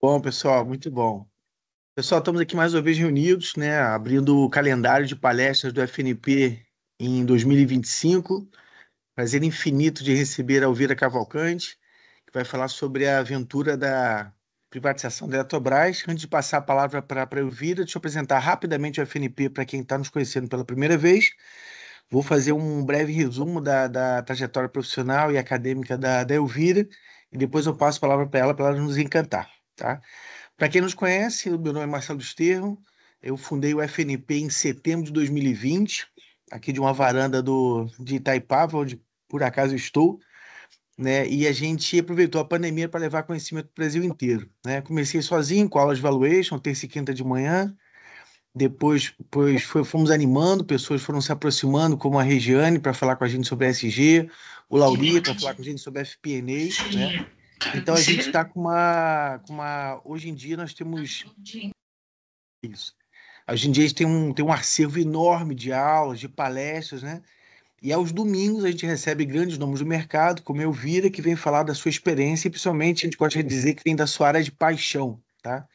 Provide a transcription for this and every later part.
Bom, pessoal, muito bom. Pessoal, estamos aqui mais uma vez reunidos, né, abrindo o calendário de palestras do FNP em 2025. Prazer infinito de receber a Elvira Cavalcante, que vai falar sobre a aventura da privatização da Eletrobras. Antes de passar a palavra para a Elvira, deixa eu apresentar rapidamente o FNP para quem está nos conhecendo pela primeira vez. Vou fazer um breve resumo da trajetória profissional e acadêmica da Elvira, e depois eu passo a palavra para ela nos encantar, tá? Para quem nos conhece, o meu nome é Marcelo Esterro. Eu fundei o FNP em setembro de 2020, aqui de uma varanda de Itaipava, onde por acaso estou, né? E a gente aproveitou a pandemia para levar conhecimento para o Brasil inteiro, né? Comecei sozinho com aulas de valuation, terça e quinta de manhã. Fomos animando, pessoas foram se aproximando, como a Regiane, para falar com a gente sobre SG, o Lauri para falar com a gente sobre FP&A, né? Então a gente está Hoje em dia nós temos isso. Hoje em dia a gente tem um acervo enorme de aulas, de palestras, né? E aos domingos a gente recebe grandes nomes do mercado, como Elvira, que vem falar da sua experiência e principalmente a gente gosta de dizer que vem da sua área de paixão, tá?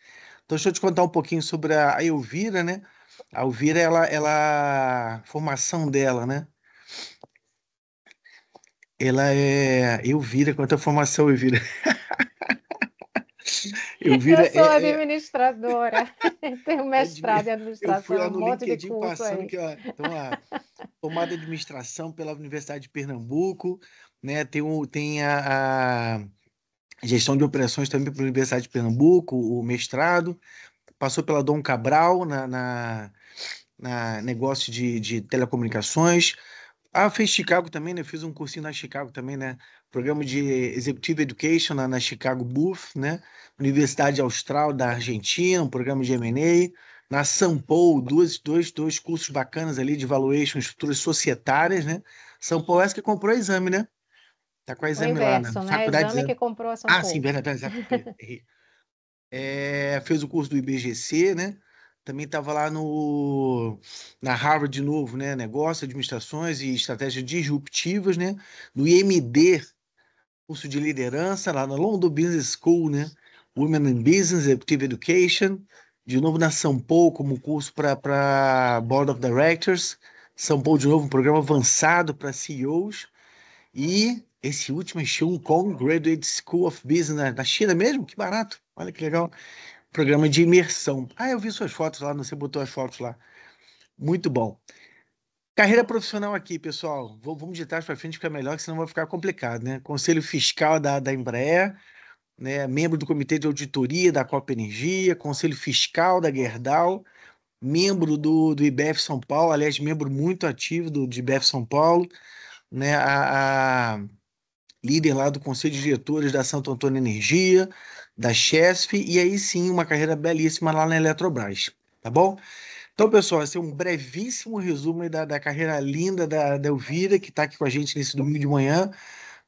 Então deixa eu te contar um pouquinho sobre a Elvira, né? A Elvira, a formação dela, né? Ela é Elvira, quanto à formação, Elvira? Elvira Eu sou administradora, tenho mestrado em Eu fui lá administração, um no monte de LinkedIn curso passando aí. que, ó, então, formada em administração pela Universidade de Pernambuco, né? Tem a gestão de operações também pela Universidade de Pernambuco, o mestrado, passou pela Dom Cabral na negócio de telecomunicações. Fez Chicago também, né? Fiz um cursinho na Chicago também, né? Programa de Executive Education na Chicago Booth, né? Universidade Austral da Argentina, um programa de M&A. Na São Paulo, dois cursos bacanas ali de Valuation, estruturas societárias, né? São Paulo é essa que comprou o exame, né? Tá com o O exame lá na inverso, né? Faculdade de Exame que Exame. comprou a São Sim, Paulo. verdade, errei. Fez o curso do IBGC, né? Também estava lá na Harvard de novo, né? Negócio, administrações e estratégias disruptivas, né? No IMD, curso de liderança, lá na London Business School, né? Women in Business, Executive Education. De novo na São Paulo, como curso para Board of Directors. São Paulo, de novo, um programa avançado para CEOs. E esse último é Cheung Kong Graduate School of Business na China mesmo? Que barato. Olha que legal. Programa de imersão. Eu vi suas fotos lá, você botou as fotos lá. Muito bom. Carreira profissional aqui, pessoal. Vamos de trás para frente, fica melhor, que senão vai ficar complicado, né? Conselho Fiscal da Embraer, né? Membro do Comitê de Auditoria da Copa Energia, Conselho Fiscal da Gerdau, membro do IBF São Paulo, aliás, membro muito ativo de IBF São Paulo, né? A líder lá do Conselho de Diretores da Santo Antônio Energia, da Chesf, e aí sim uma carreira belíssima lá na Eletrobras, tá bom? Então, pessoal, esse é um brevíssimo resumo aí da carreira linda da Elvira, que está aqui com a gente nesse domingo de manhã,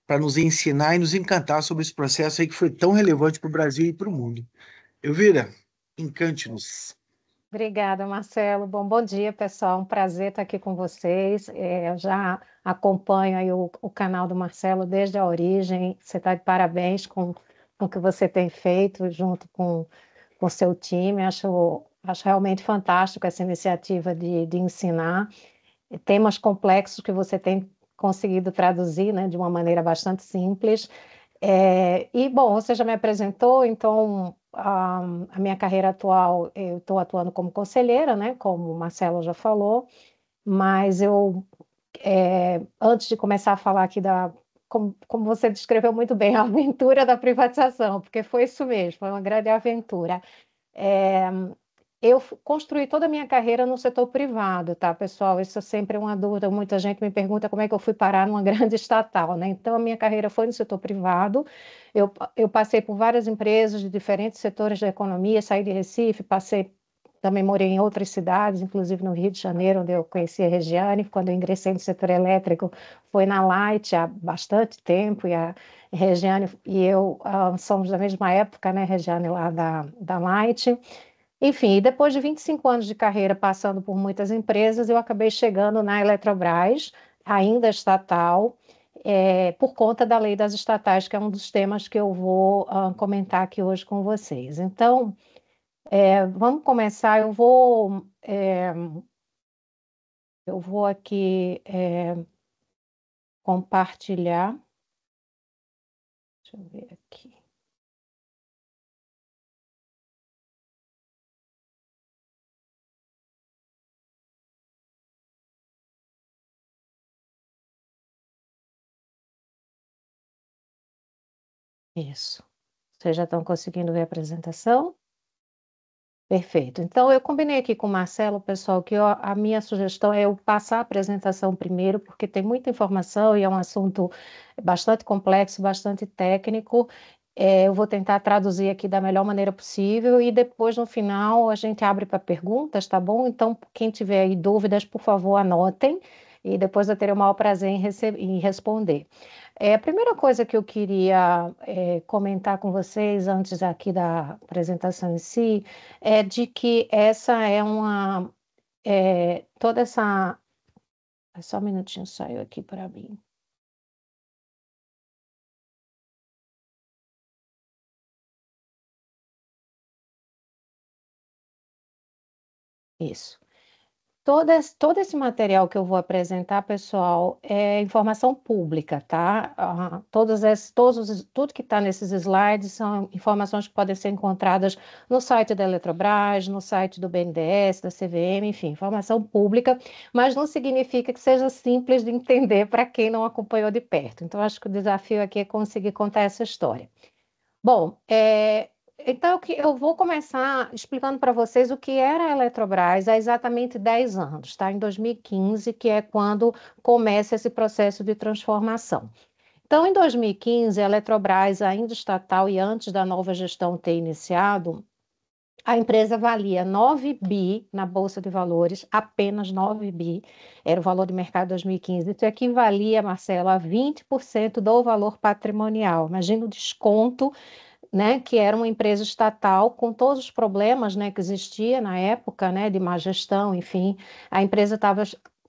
para nos ensinar e nos encantar sobre esse processo aí que foi tão relevante para o Brasil e para o mundo. Elvira, encante-nos. Obrigada, Marcelo. Bom dia, pessoal. Um prazer estar aqui com vocês. Eu já acompanho aí o canal do Marcelo desde a origem. Você está de parabéns com o que você tem feito junto com o seu time. Acho realmente fantástico essa iniciativa de ensinar temas complexos que você tem conseguido traduzir, né, de uma maneira bastante simples. Bom, você já me apresentou, então a minha carreira atual, eu estou atuando como conselheira, né, como o Marcelo já falou, mas antes de começar a falar aqui como você descreveu muito bem, a aventura da privatização, porque foi isso mesmo, foi uma grande aventura. É, eu construí toda a minha carreira no setor privado, tá, pessoal? Isso é sempre uma dúvida. Muita gente me pergunta como é que eu fui parar numa grande estatal, né? Então, a minha carreira foi no setor privado. Eu passei por várias empresas de diferentes setores da economia, saí de Recife, também morei em outras cidades, inclusive no Rio de Janeiro, onde eu conheci a Regiane. Quando eu ingressei no setor elétrico, foi na Light há bastante tempo, e a Regiane e eu somos da mesma época, né, Regiane, lá da Light. Enfim, depois de 25 anos de carreira, passando por muitas empresas, eu acabei chegando na Eletrobras, ainda estatal, por conta da lei das estatais, que é um dos temas que eu vou comentar aqui hoje com vocês. Então, vamos começar. Eu vou aqui compartilhar. Deixa eu ver aqui. Isso. Vocês já estão conseguindo ver a apresentação? Perfeito. Então, eu combinei aqui com o Marcelo, pessoal, que a minha sugestão é eu passar a apresentação primeiro, porque tem muita informação e é um assunto bastante complexo, bastante técnico. Eu vou tentar traduzir aqui da melhor maneira possível e depois, no final, a gente abre para perguntas, tá bom? Então, quem tiver aí dúvidas, por favor, anotem e depois eu terei o maior prazer em responder. A primeira coisa que eu queria comentar com vocês antes aqui da apresentação em si é de que essa é toda essa. Só um minutinho, saiu aqui para mim. Isso. Todo esse material que eu vou apresentar, pessoal, é informação pública, tá? Tudo que está nesses slides são informações que podem ser encontradas no site da Eletrobras, no site do BNDES, da CVM, enfim, informação pública, mas não significa que seja simples de entender para quem não acompanhou de perto. Então, acho que o desafio aqui é conseguir contar essa história. Bom, então eu vou começar explicando para vocês o que era a Eletrobras há exatamente 10 anos, tá? Em 2015, que é quando começa esse processo de transformação. Então, em 2015, a Eletrobras, ainda estatal e antes da nova gestão ter iniciado, a empresa valia 9 bi na Bolsa de Valores, apenas 9 bi, era o valor de mercado de 2015. Isso equivalia, Marcelo, a 20% do valor patrimonial. Imagina o desconto, né, que era uma empresa estatal com todos os problemas, né, que existia na época, né, de má gestão, enfim, a empresa estava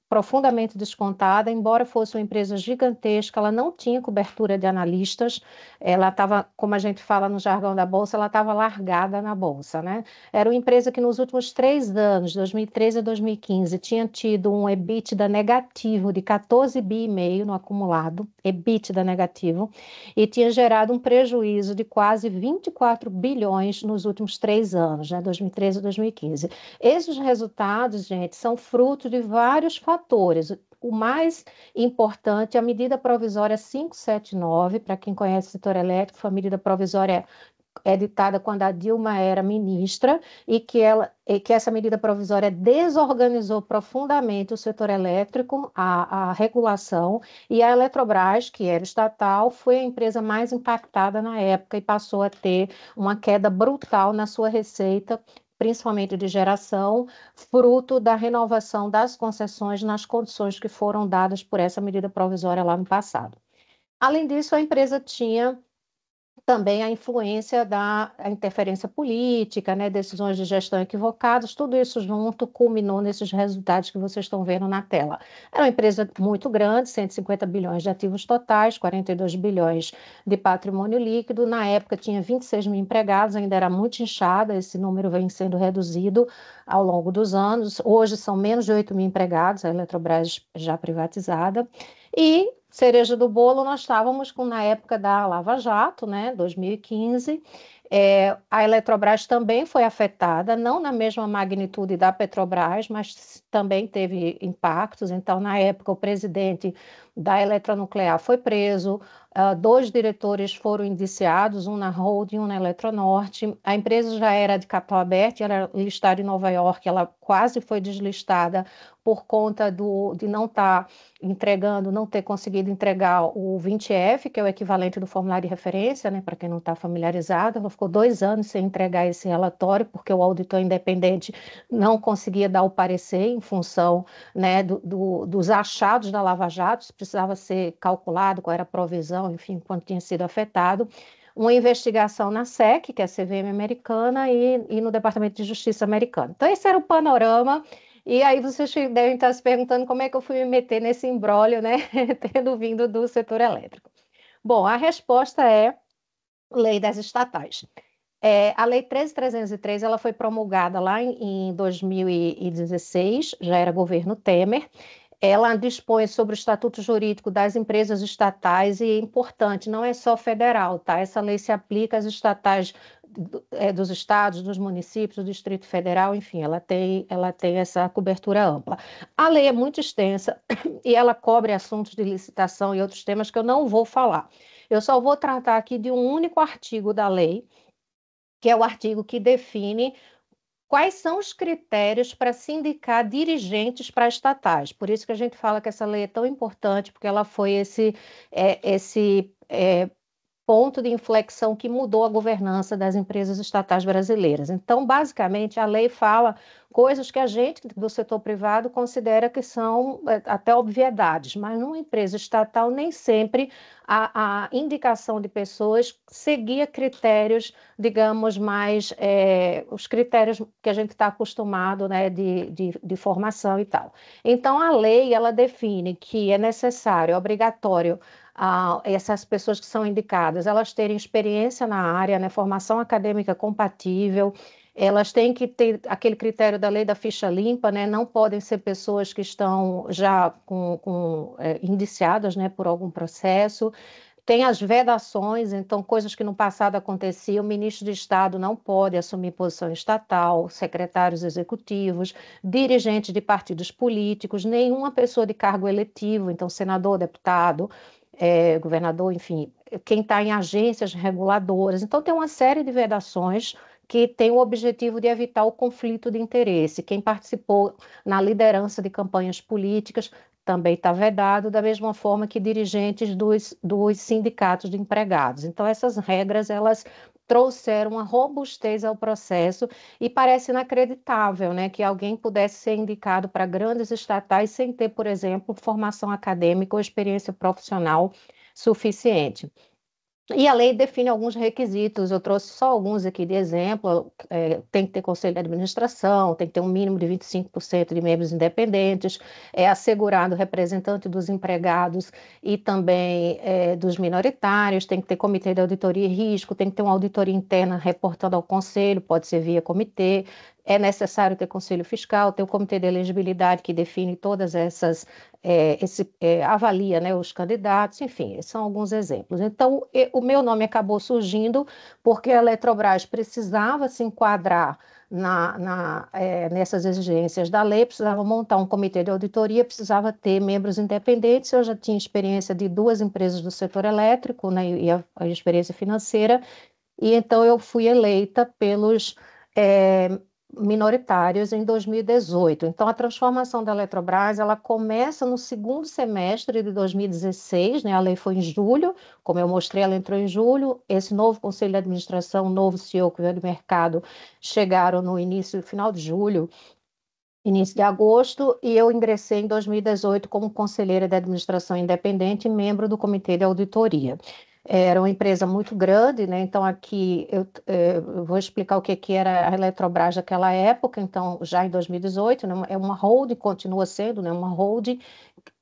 profundamente descontada, embora fosse uma empresa gigantesca, ela não tinha cobertura de analistas, ela estava, como a gente fala no jargão da Bolsa, ela estava largada na Bolsa, né? Era uma empresa que nos últimos 3 anos, 2013 a 2015, tinha tido um EBITDA negativo de 14 bi e meio no acumulado, EBITDA negativo, e tinha gerado um prejuízo de quase 24 bilhões nos últimos 3 anos, né, 2013 e 2015. Esses resultados, gente, são fruto de vários fatores. O mais importante é a medida provisória 579, para quem conhece o setor elétrico, foi a medida provisória editada quando a Dilma era ministra e que essa medida provisória desorganizou profundamente o setor elétrico, a regulação, e a Eletrobras, que era estatal, foi a empresa mais impactada na época e passou a ter uma queda brutal na sua receita, principalmente de geração, fruto da renovação das concessões nas condições que foram dadas por essa medida provisória lá no passado. Além disso, a empresa tinha também a influência da interferência política, né, decisões de gestão equivocadas, tudo isso junto culminou nesses resultados que vocês estão vendo na tela. Era uma empresa muito grande, 150 bilhões de ativos totais, 42 bilhões de patrimônio líquido. Na época tinha 26 mil empregados, ainda era muito inchada, esse número vem sendo reduzido ao longo dos anos. Hoje são menos de 8 mil empregados, a Eletrobras já privatizada. E cereja do bolo, nós estávamos na época da Lava Jato, né, 2015. A Eletrobras também foi afetada, não na mesma magnitude da Petrobras, mas também teve impactos. Então, na época, o presidente da Eletronuclear foi preso, 2 diretores foram indiciados, um na Holding, um na Eletronorte. A empresa já era de capital aberto, ela era listada em Nova York, ela quase foi deslistada por conta de não estar entregando, não ter conseguido entregar o 20F, que é o equivalente do formulário de referência, né, para quem não está familiarizado. Ela ficou 2 anos sem entregar esse relatório, porque o auditor independente não conseguia dar o parecer em função, né, dos achados da Lava Jato, precisava ser calculado qual era a provisão, enfim, quanto tinha sido afetado. Uma investigação na SEC, que é a CVM americana, e no Departamento de Justiça americano. Então, esse era o panorama E aí vocês devem estar se perguntando como é que eu fui me meter nesse imbróglio, né? Tendo vindo do setor elétrico. Bom, a resposta é lei das estatais. A Lei 13.303 ela foi promulgada lá em 2016, já era governo Temer. Ela dispõe sobre o estatuto jurídico das empresas estatais e é importante, não é só federal, tá? Essa lei se aplica às estatais dos estados, dos municípios, do Distrito Federal, enfim, ela tem essa cobertura ampla. A lei é muito extensa e ela cobre assuntos de licitação e outros temas que eu não vou falar. Eu só vou tratar aqui de um único artigo da lei, que é o artigo que define quais são os critérios para se indicar dirigentes para estatais. Por isso que a gente fala que essa lei é tão importante, porque ela foi esse ponto de inflexão que mudou a governança das empresas estatais brasileiras. Então, basicamente, a lei fala coisas que a gente do setor privado considera que são até obviedades, mas numa empresa estatal nem sempre a indicação de pessoas seguia critérios, digamos, mais os critérios que a gente está acostumado, né, de formação e tal. Então, a lei, ela define que é necessário, é obrigatório essas pessoas que são indicadas, elas terem experiência na área, né, formação acadêmica compatível, elas têm que ter aquele critério da lei da ficha limpa, né, não podem ser pessoas que estão já indiciadas, né, por algum processo. Tem as vedações, então, coisas que no passado aconteciam, o ministro de Estado não pode assumir posição estatal, secretários executivos, dirigentes de partidos políticos, nenhuma pessoa de cargo eletivo, então, senador, deputado, governador, enfim, quem está em agências reguladoras. Então, tem uma série de vedações que tem o objetivo de evitar o conflito de interesse. Quem participou na liderança de campanhas políticas também está vedado, da mesma forma que dirigentes dos sindicatos de empregados. Então, essas regras, elas trouxeram uma robustez ao processo e parece inacreditável, né, que alguém pudesse ser indicado para grandes estatais sem ter, por exemplo, formação acadêmica ou experiência profissional suficiente. E a lei define alguns requisitos, eu trouxe só alguns aqui de exemplo, tem que ter conselho de administração, tem que ter um mínimo de 25% de membros independentes, é assegurado representante dos empregados e também dos minoritários, tem que ter comitê de auditoria e risco, tem que ter uma auditoria interna reportando ao conselho, pode ser via comitê, é necessário ter conselho fiscal, ter o comitê de elegibilidade que define todas essas avalia, né, os candidatos, enfim, são alguns exemplos. Então, o meu nome acabou surgindo porque a Eletrobras precisava se enquadrar nessas exigências da lei, precisava montar um comitê de auditoria, precisava ter membros independentes. Eu já tinha experiência de duas empresas do setor elétrico, né, e a experiência financeira, e então eu fui eleita pelos é, minoritários em 2018. Então, a transformação da Eletrobras, ela começa no segundo semestre de 2016, né? A lei foi em julho, como eu mostrei, ela entrou em julho. Esse novo conselho de administração, o novo CEO que veio do mercado, chegaram no início, final de julho, início de agosto, e eu ingressei em 2018 como conselheira de administração independente e membro do comitê de auditoria. Era uma empresa muito grande, né? Então aqui eu vou explicar o que era a Eletrobras naquela época. Então, já em 2018, né? É uma holding, continua sendo, né? Uma holding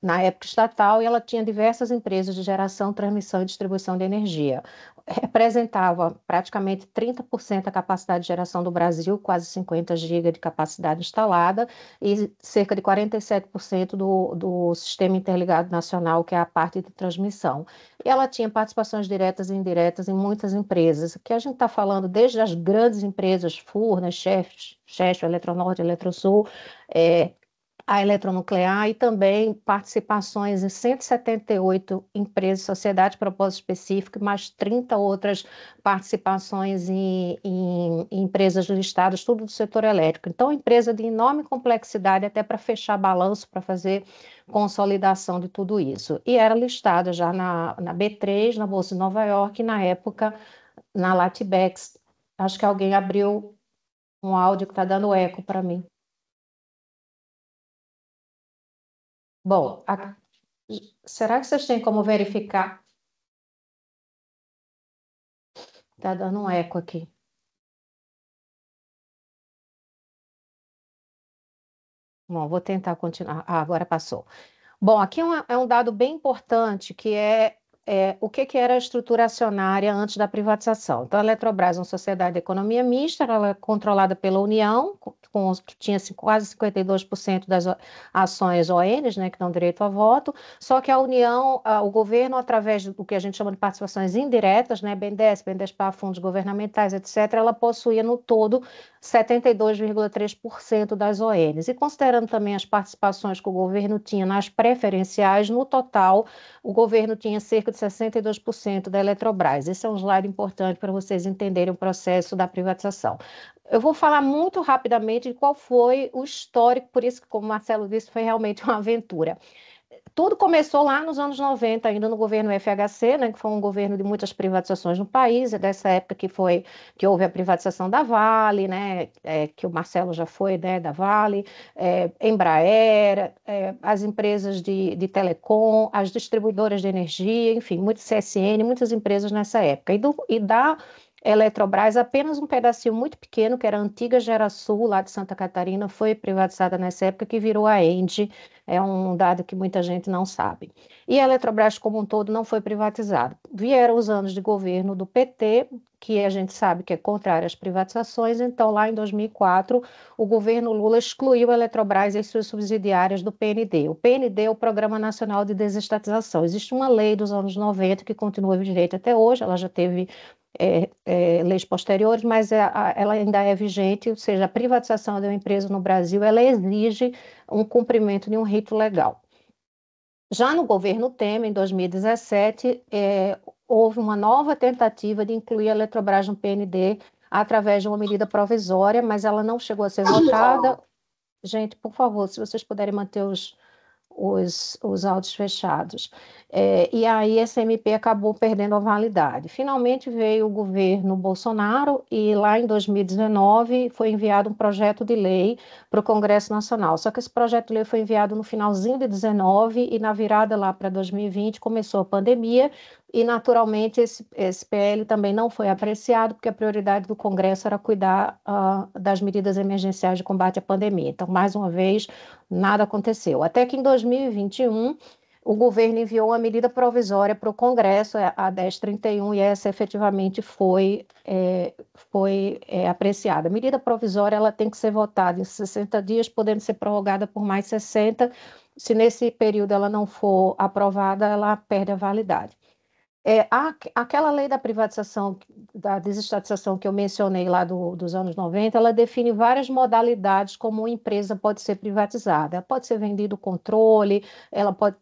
na época estatal, e ela tinha diversas empresas de geração, transmissão e distribuição de energia. Representava praticamente 30% da capacidade de geração do Brasil, quase 50 GB de capacidade instalada, e cerca de 47% do Sistema Interligado Nacional, que é a parte de transmissão. E ela tinha participações diretas e indiretas em muitas empresas, que a gente está falando desde as grandes empresas, Furnas, Chesf, Eletronorte, Eletrosul, é, a eletronuclear, e também participações em 178 empresas, sociedade de propósito específico, mais 30 outras participações em empresas listadas, tudo do setor elétrico. Então, empresa de enorme complexidade, até para fechar balanço, para fazer consolidação de tudo isso. E era listada já na B3, na Bolsa de Nova York, e na época na Latibex. Acho que alguém abriu um áudio que está dando eco para mim. Bom, será que vocês têm como verificar? Tá dando um eco aqui. Bom, vou tentar continuar. Ah, agora passou. Bom, aqui é um dado bem importante, que é o que era a estrutura acionária antes da privatização. Então, a Eletrobras é uma sociedade de economia mista, ela é controlada pela União, que tinha quase 52% das ações ONs, né, que dão direito a voto, só que a União, o governo, através do que a gente chama de participações indiretas, né, BNDES, BNDESPAR, fundos governamentais, etc., ela possuía no todo 72,3% das ONs. E considerando também as participações que o governo tinha nas preferenciais, no total, o governo tinha cerca de 62% da Eletrobras. Esse é um slide importante para vocês entenderem o processo da privatização. Eu vou falar muito rapidamente de qual foi o histórico, por isso que, como o Marcelo disse, foi realmente uma aventura. Tudo começou lá nos anos 90, ainda no governo FHC, né, que foi um governo de muitas privatizações no país, é dessa época que houve a privatização da Vale, né, que o Marcelo já foi, né, da Vale, Embraer, as empresas de telecom, as distribuidoras de energia, enfim, muito CSN, muitas empresas nessa época. E da Eletrobras, apenas um pedacinho muito pequeno, que era a antiga Gerasul, lá de Santa Catarina, foi privatizada nessa época, que virou a ENGIE. É um dado que muita gente não sabe. E a Eletrobras, como um todo, não foi privatizada. Vieram os anos de governo do PT, que a gente sabe que é contrário às privatizações, então, lá em 2004, o governo Lula excluiu a Eletrobras e as suas subsidiárias do PND. O PND é o Programa Nacional de Desestatização. Existe uma lei dos anos 90 que continua vigente até hoje, ela já teve leis posteriores, mas ela ainda é vigente, ou seja, a privatização de uma empresa no Brasil, ela exige um cumprimento de um rito legal. Já no governo Temer, em 2017, houve uma nova tentativa de incluir a Eletrobras no PND através de uma medida provisória, mas ela não chegou a ser votada. Gente, por favor, se vocês puderem manter os áudios fechados. E aí essa MP acabou perdendo a validade. Finalmente veio o governo Bolsonaro e lá em 2019 foi enviado um projeto de lei para o Congresso Nacional. Só que esse projeto de lei foi enviado no finalzinho de 19 e na virada lá para 2020 começou a pandemia e naturalmente esse PL também não foi apreciado porque a prioridade do Congresso era cuidar das medidas emergenciais de combate à pandemia. Então, mais uma vez, nada aconteceu. Até que em 2021, o governo enviou uma medida provisória para o Congresso, a 1031, e essa efetivamente foi apreciada. A medida provisória ela tem que ser votada em 60 dias, podendo ser prorrogada por mais 60. Se nesse período ela não for aprovada, ela perde a validade. Aquela lei da privatização, da desestatização que eu mencionei lá dos anos 90, ela define várias modalidades como uma empresa pode ser privatizada. Ela pode ser vendido o controle, ela pode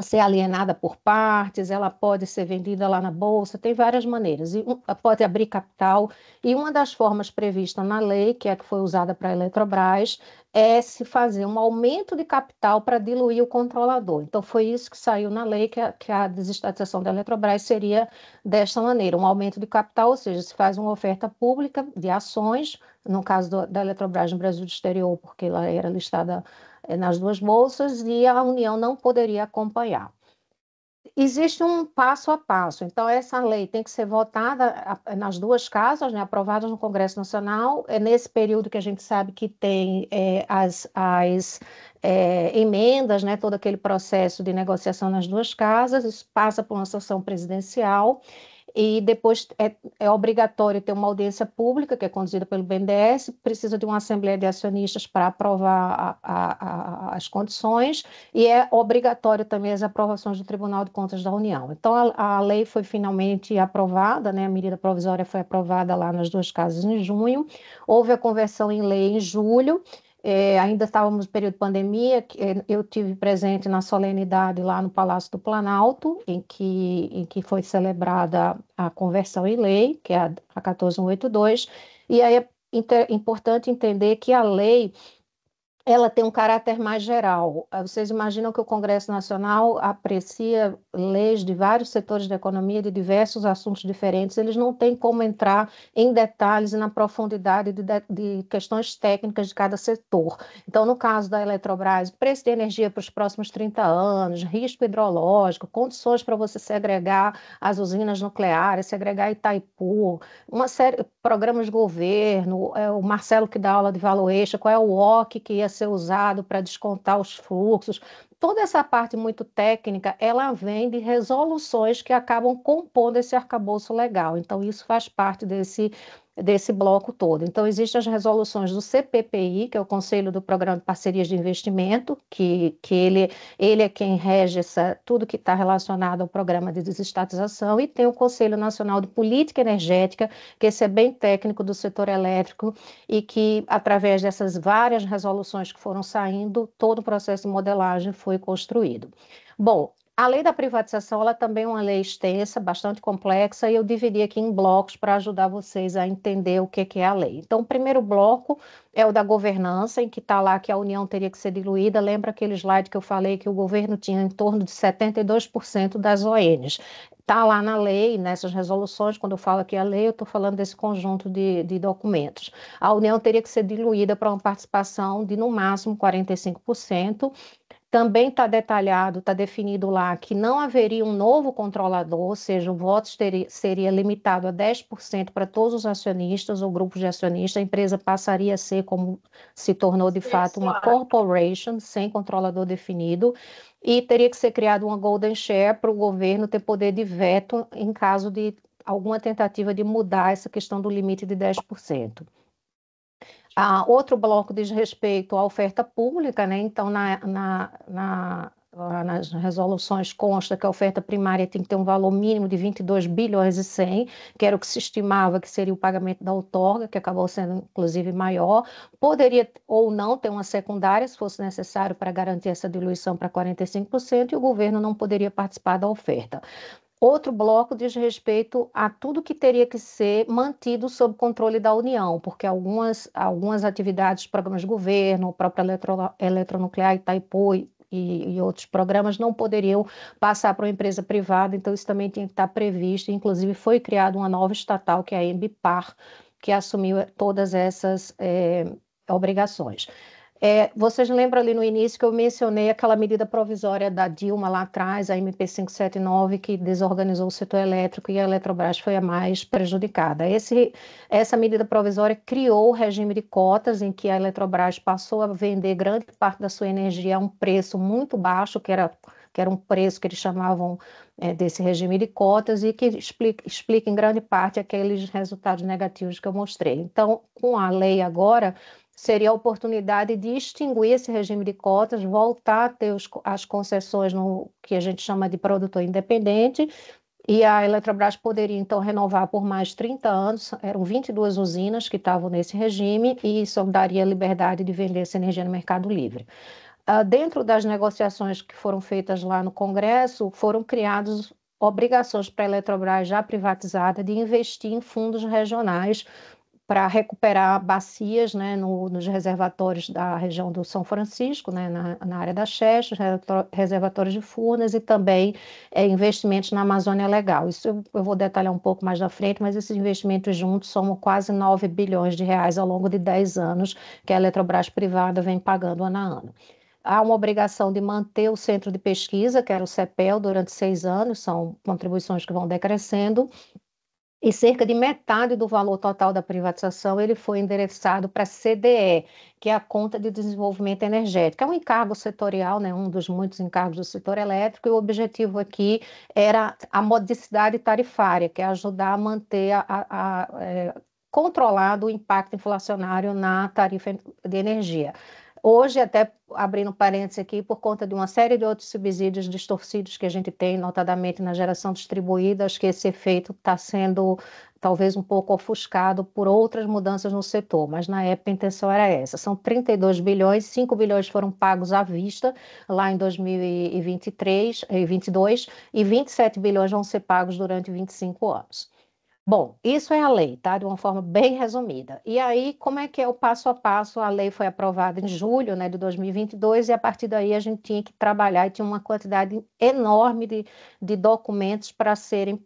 ser alienada por partes, ela pode ser vendida lá na bolsa, tem várias maneiras. Pode abrir capital. E uma das formas previstas na lei, que é a que foi usada para a Eletrobras, é se fazer um aumento de capital para diluir o controlador. Então, foi isso que saiu na lei, que a desestatização da Eletrobras seria desta maneira, um aumento de capital, ou seja, se faz uma oferta pública de ações, no caso da Eletrobras no Brasil do exterior, porque ela era listada nas duas bolsas e a União não poderia acompanhar. Existe um passo a passo, então essa lei tem que ser votada nas duas casas, né, aprovada no Congresso Nacional, é nesse período que a gente sabe que tem as emendas, né, todo aquele processo de negociação nas duas casas, isso passa por uma sessão presidencial, e depois é obrigatório ter uma audiência pública, que é conduzida pelo BNDES, precisa de uma assembleia de acionistas para aprovar as condições, e é obrigatório também as aprovações do Tribunal de Contas da União. Então, a lei foi finalmente aprovada, né? A medida provisória foi aprovada lá nas duas casas em junho, houve a conversão em lei em julho. Ainda estávamos no período de pandemia, eu tive presente na solenidade lá no Palácio do Planalto, em que foi celebrada a conversão em lei, que é a 14182, e aí é importante entender que a lei ela tem um caráter mais geral. Vocês imaginam que o Congresso Nacional aprecia leis de vários setores da economia, de diversos assuntos diferentes, eles não têm como entrar em detalhes e na profundidade de questões técnicas de cada setor. Então, no caso da Eletrobras, preço de energia para os próximos 30 anos, risco hidrológico, condições para você segregar as usinas nucleares, segregar Itaipu, uma série de programas de governo, o Marcelo que dá aula de valuation, qual é o WOC que ia ser usado para descontar os fluxos. Toda essa parte muito técnica, ela vem de resoluções que acabam compondo esse arcabouço legal. Então, isso faz parte desse bloco todo. Então, existem as resoluções do CPPI, que é o Conselho do Programa de Parcerias de Investimento, que ele é quem rege tudo que está relacionado ao programa de desestatização, e tem o Conselho Nacional de Política Energética, que esse é bem técnico do setor elétrico, e que, através dessas várias resoluções que foram saindo, todo o processo de modelagem foi construído. Bom, a lei da privatização, ela também é uma lei extensa, bastante complexa, e eu dividi aqui em blocos para ajudar vocês a entender o que é a lei. Então, o primeiro bloco é o da governança, em que está lá que a União teria que ser diluída. Lembra aquele slide que eu falei que o governo tinha em torno de 72% das ONs? Está lá na lei, nessas resoluções, quando eu falo aqui a lei, eu estou falando desse conjunto de documentos. A União teria que ser diluída para uma participação de, no máximo, 45%. Também está detalhado, está definido lá que não haveria um novo controlador, ou seja, o voto seria limitado a 10% para todos os acionistas ou grupos de acionistas. A empresa passaria a ser, como se tornou de fato, uma corporation, sem controlador definido, e teria que ser criada uma golden share para o governo ter poder de veto em caso de alguma tentativa de mudar essa questão do limite de 10%. Outro bloco diz respeito à oferta pública, né? Então, nas resoluções consta que a oferta primária tem que ter um valor mínimo de 22 bilhões e 100, que era o que se estimava que seria o pagamento da outorga, que acabou sendo inclusive maior. Poderia ou não ter uma secundária, se fosse necessário, para garantir essa diluição para 45%, e o governo não poderia participar da oferta. Outro bloco diz respeito a tudo que teria que ser mantido sob controle da União, porque algumas atividades, programas de governo, a própria eletronuclear Itaipu e outros programas não poderiam passar para uma empresa privada, então isso também tinha que estar previsto. Inclusive foi criada uma nova estatal, que é a Embipar, que assumiu todas essas obrigações. Vocês lembram ali no início que eu mencionei aquela medida provisória da Dilma lá atrás, a MP 579, que desorganizou o setor elétrico, e a Eletrobras foi a mais prejudicada. Essa medida provisória criou o regime de cotas, em que a Eletrobras passou a vender grande parte da sua energia a um preço muito baixo, que era um preço que eles chamavam desse regime de cotas, e que explica em grande parte aqueles resultados negativos que eu mostrei. Então, com a lei agora, seria a oportunidade de extinguir esse regime de cotas, voltar a ter as concessões no que a gente chama de produtor independente, e a Eletrobras poderia, então, renovar por mais 30 anos. Eram 22 usinas que estavam nesse regime, e isso daria liberdade de vender essa energia no mercado livre. Dentro das negociações que foram feitas lá no Congresso, foram criadas obrigações para a Eletrobras, já privatizada, de investir em fundos regionais para recuperar bacias, né, nos reservatórios da região do São Francisco, né, na área da Xerxes, reservatórios de Furnas, e também investimentos na Amazônia Legal. Isso eu vou detalhar um pouco mais na frente, mas esses investimentos juntos somam quase 9 bilhões de reais ao longo de 10 anos que a Eletrobras privada vem pagando ano a ano. Há uma obrigação de manter o centro de pesquisa, que era o CEPEL, durante 6 anos, são contribuições que vão decrescendo, e cerca de metade do valor total da privatização ele foi endereçado para a CDE, que é a Conta de Desenvolvimento Energético. É um encargo setorial, né, um dos muitos encargos do setor elétrico, e o objetivo aqui era a modicidade tarifária, que é ajudar a manter controlado o impacto inflacionário na tarifa de energia. Hoje, até abrindo parênteses aqui, por conta de uma série de outros subsídios distorcidos que a gente tem, notadamente na geração distribuída, acho que esse efeito está sendo talvez um pouco ofuscado por outras mudanças no setor, mas na época a intenção era essa. São 32 bilhões, 5 bilhões foram pagos à vista lá em 2023 e 2022, e 27 bilhões vão ser pagos durante 25 anos. Bom, isso é a lei, tá? De uma forma bem resumida. E aí, como é que é o passo a passo? A lei foi aprovada em julho, né, de 2022, e a partir daí a gente tinha que trabalhar e tinha uma quantidade enorme de documentos para serem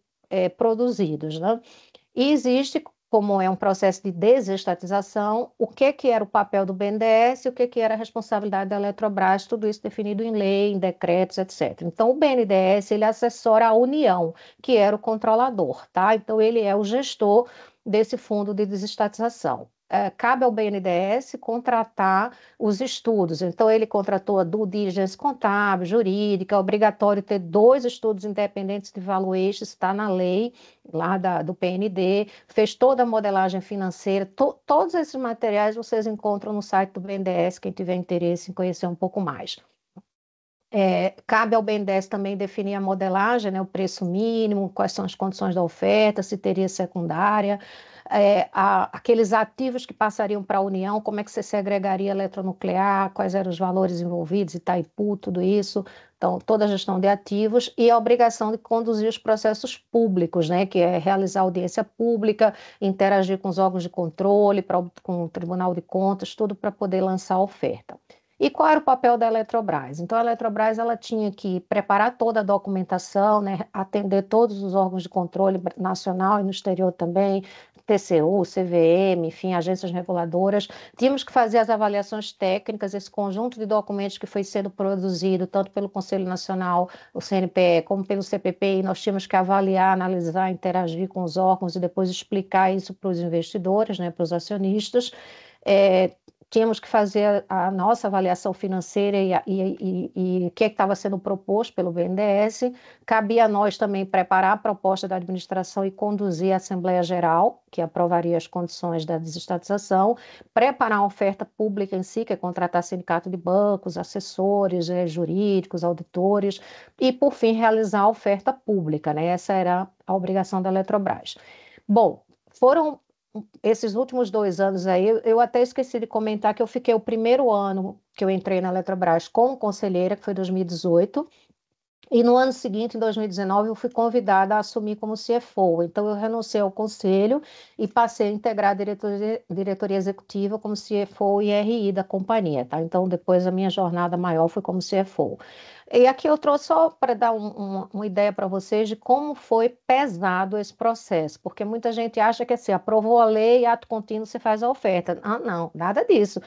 produzidos, né? E existe, como é um processo de desestatização, o que era o papel do BNDES e o que era a responsabilidade da Eletrobras, tudo isso definido em lei, em decretos, etc. Então, o BNDES, ele assessora a União, que era o controlador, tá? Então, ele é o gestor desse fundo de desestatização. Cabe ao BNDES contratar os estudos. Então, ele contratou a due diligence contábil, jurídica, é obrigatório ter 2 estudos independentes de valuation, está na lei lá do PND, fez toda a modelagem financeira, todos esses materiais vocês encontram no site do BNDES, quem tiver interesse em conhecer um pouco mais. Cabe ao BNDES também definir a modelagem, né, o preço mínimo, quais são as condições da oferta, se teria secundária, aqueles ativos que passariam para a União, como é que você segregaria eletronuclear, quais eram os valores envolvidos, Itaipu, tudo isso. Então, toda a gestão de ativos e a obrigação de conduzir os processos públicos, né, que é realizar audiência pública, interagir com os órgãos de controle, com o Tribunal de Contas, tudo para poder lançar a oferta. E qual era o papel da Eletrobras? Então, a Eletrobras ela tinha que preparar toda a documentação, né, atender todos os órgãos de controle nacional e no exterior também, TCU, CVM, enfim, agências reguladoras. Tínhamos que fazer as avaliações técnicas, esse conjunto de documentos que foi sendo produzido, tanto pelo Conselho Nacional, o CNPE, como pelo CPPI, nós tínhamos que avaliar, analisar, interagir com os órgãos e depois explicar isso para os investidores, né, para os acionistas. É, Tínhamos que fazer a nossa avaliação financeira e o que estava sendo proposto pelo BNDES. Cabia a nós também preparar a proposta da administração e conduzir a Assembleia Geral, que aprovaria as condições da desestatização, preparar a oferta pública em si, que é contratar sindicato de bancos, assessores, jurídicos, auditores, e, por fim, realizar a oferta pública, né? Essa era a obrigação da Eletrobras. Bom, foram esses últimos 2 anos aí, eu até esqueci de comentar que eu fiquei o primeiro ano que eu entrei na Eletrobras como conselheira, que foi 2018, e no ano seguinte, em 2019, eu fui convidada a assumir como CFO. Então, eu renunciei ao conselho e passei a integrar a diretoria executiva como CFO e RI da companhia, tá? Então, depois a minha jornada maior foi como CFO. E aqui eu trouxe só para dar uma ideia para vocês de como foi pesado esse processo, porque muita gente acha que assim, aprovou a lei, ato contínuo, você faz a oferta. Ah, não, nada disso.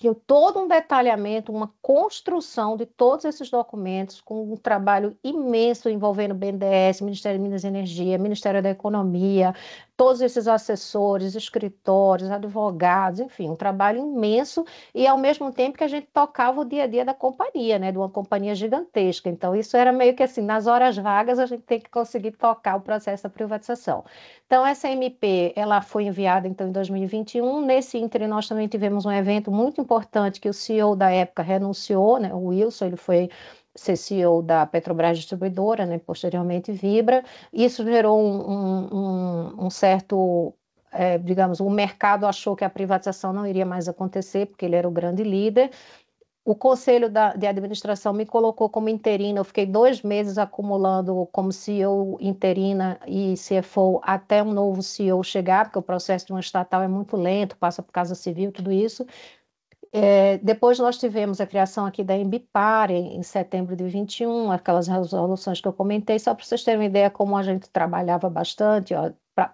Tinha todo um detalhamento, uma construção de todos esses documentos, com um trabalho imenso envolvendo o BNDES, Ministério de Minas e Energia, Ministério da Economia, todos esses assessores, escritórios, advogados, enfim, um trabalho imenso e ao mesmo tempo que a gente tocava o dia a dia da companhia, né, de uma companhia gigantesca. Então, isso era meio que assim, nas horas vagas a gente tem que conseguir tocar o processo da privatização. Então, essa MP, ela foi enviada então em 2021. Nesse ínterim, nós também tivemos um evento muito importante que o CEO da época renunciou, né, o Wilson, ele foi ser CEO da Petrobras Distribuidora, né, posteriormente Vibra. Isso gerou um certo, digamos, o mercado achou que a privatização não iria mais acontecer, porque ele era o grande líder. O conselho de administração me colocou como interina. Eu fiquei 2 meses acumulando como CEO interina e CFO até um novo CEO chegar, porque o processo de uma estatal é muito lento, passa por Casa Civil, tudo isso. Depois nós tivemos a criação aqui da Embipar em setembro de 21, aquelas resoluções que eu comentei, só para vocês terem uma ideia como a gente trabalhava bastante, ó,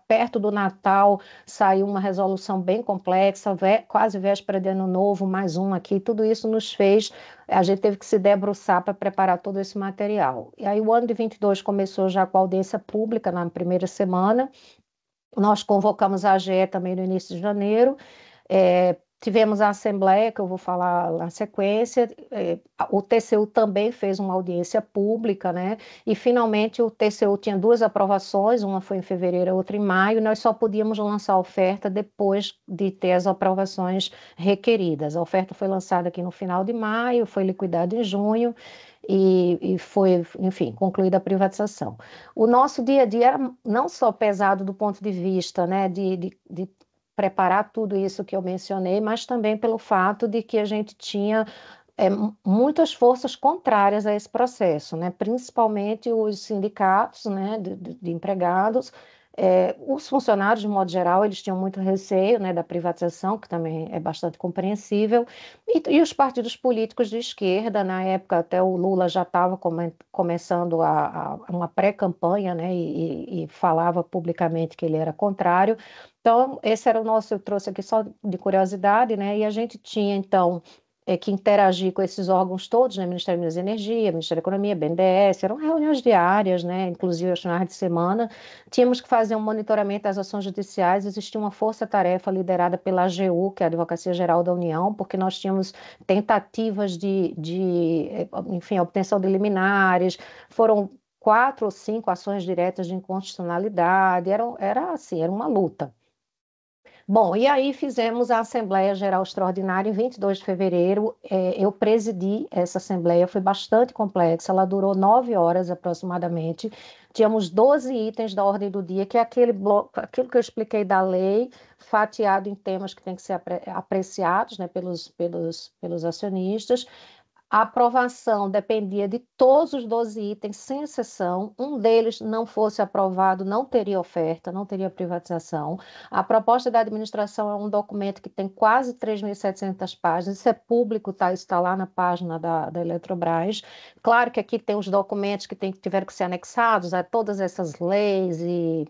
perto do Natal saiu uma resolução bem complexa, quase véspera de Ano Novo, mais um aqui, tudo isso nos fez, a gente teve que se debruçar para preparar todo esse material. E aí o ano de 22 começou já com a audiência pública na primeira semana, nós convocamos a AGE também no início de janeiro, tivemos a Assembleia, que eu vou falar na sequência, o TCU também fez uma audiência pública, né? E finalmente o TCU tinha 2 aprovações, uma foi em fevereiro, outra em maio, e nós só podíamos lançar a oferta depois de ter as aprovações requeridas. A oferta foi lançada aqui no final de maio, foi liquidada em junho, e foi, enfim, concluída a privatização. O nosso dia a dia era não só pesado do ponto de vista, né, de preparar tudo isso que eu mencionei, mas também pelo fato de que a gente tinha muitas forças contrárias a esse processo, né? Principalmente os sindicatos, né, de empregados, Os funcionários, de modo geral, eles tinham muito receio, né, da privatização, que também é bastante compreensível, e os partidos políticos de esquerda, na época até o Lula já estava começando uma pré-campanha, né, e falava publicamente que ele era contrário. Então, esse era o nosso, eu trouxe aqui só de curiosidade, né, e a gente tinha, então, que interagir com esses órgãos todos, né, Ministério de Minas e Energia, Ministério da Economia, BNDES, eram reuniões diárias, né, inclusive aos finais de semana. Tínhamos que fazer um monitoramento das ações judiciais. Existia uma força-tarefa liderada pela AGU, que é a Advocacia Geral da União, porque nós tínhamos tentativas enfim, obtenção de liminares. Foram 4 ou 5 ações diretas de inconstitucionalidade. Era assim, era uma luta. Bom, e aí fizemos a Assembleia Geral Extraordinária em 22 de fevereiro. Eu presidi essa Assembleia, foi bastante complexa, ela durou 9 horas aproximadamente. Tínhamos 12 itens da ordem do dia, que é aquele bloco, aquilo que eu expliquei da lei, fatiado em temas que têm que ser apreciados, né, pelos acionistas. A aprovação dependia de todos os 12 itens, sem exceção. Um deles não fosse aprovado, não teria oferta, não teria privatização. A proposta da administração é um documento que tem quase 3.700 páginas. Isso é público, tá? Isso está lá na página da Eletrobras. Claro que aqui tem os documentos que tiveram que ser anexados a todas essas leis e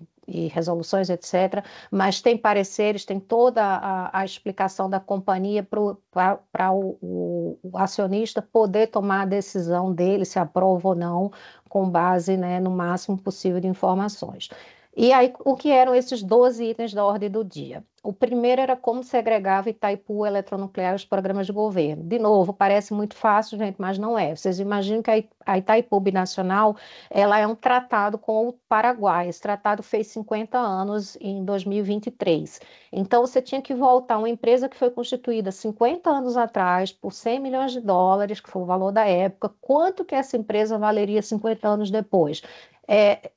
resoluções, etc. Mas tem pareceres, tem toda a explicação da companhia para o acionista poder tomar a decisão dele, se aprova ou não, com base, né, no máximo possível de informações. E aí, o que eram esses 12 itens da ordem do dia? O primeiro era como segregava Itaipu Eletronuclear e os programas de governo. De novo, parece muito fácil, gente, mas não é. Vocês imaginam que a Itaipu Binacional, ela é um tratado com o Paraguai. Esse tratado fez 50 anos em 2023. Então, você tinha que voltar uma empresa que foi constituída 50 anos atrás por 100 milhões de dólares, que foi o valor da época. Quanto que essa empresa valeria 50 anos depois? É,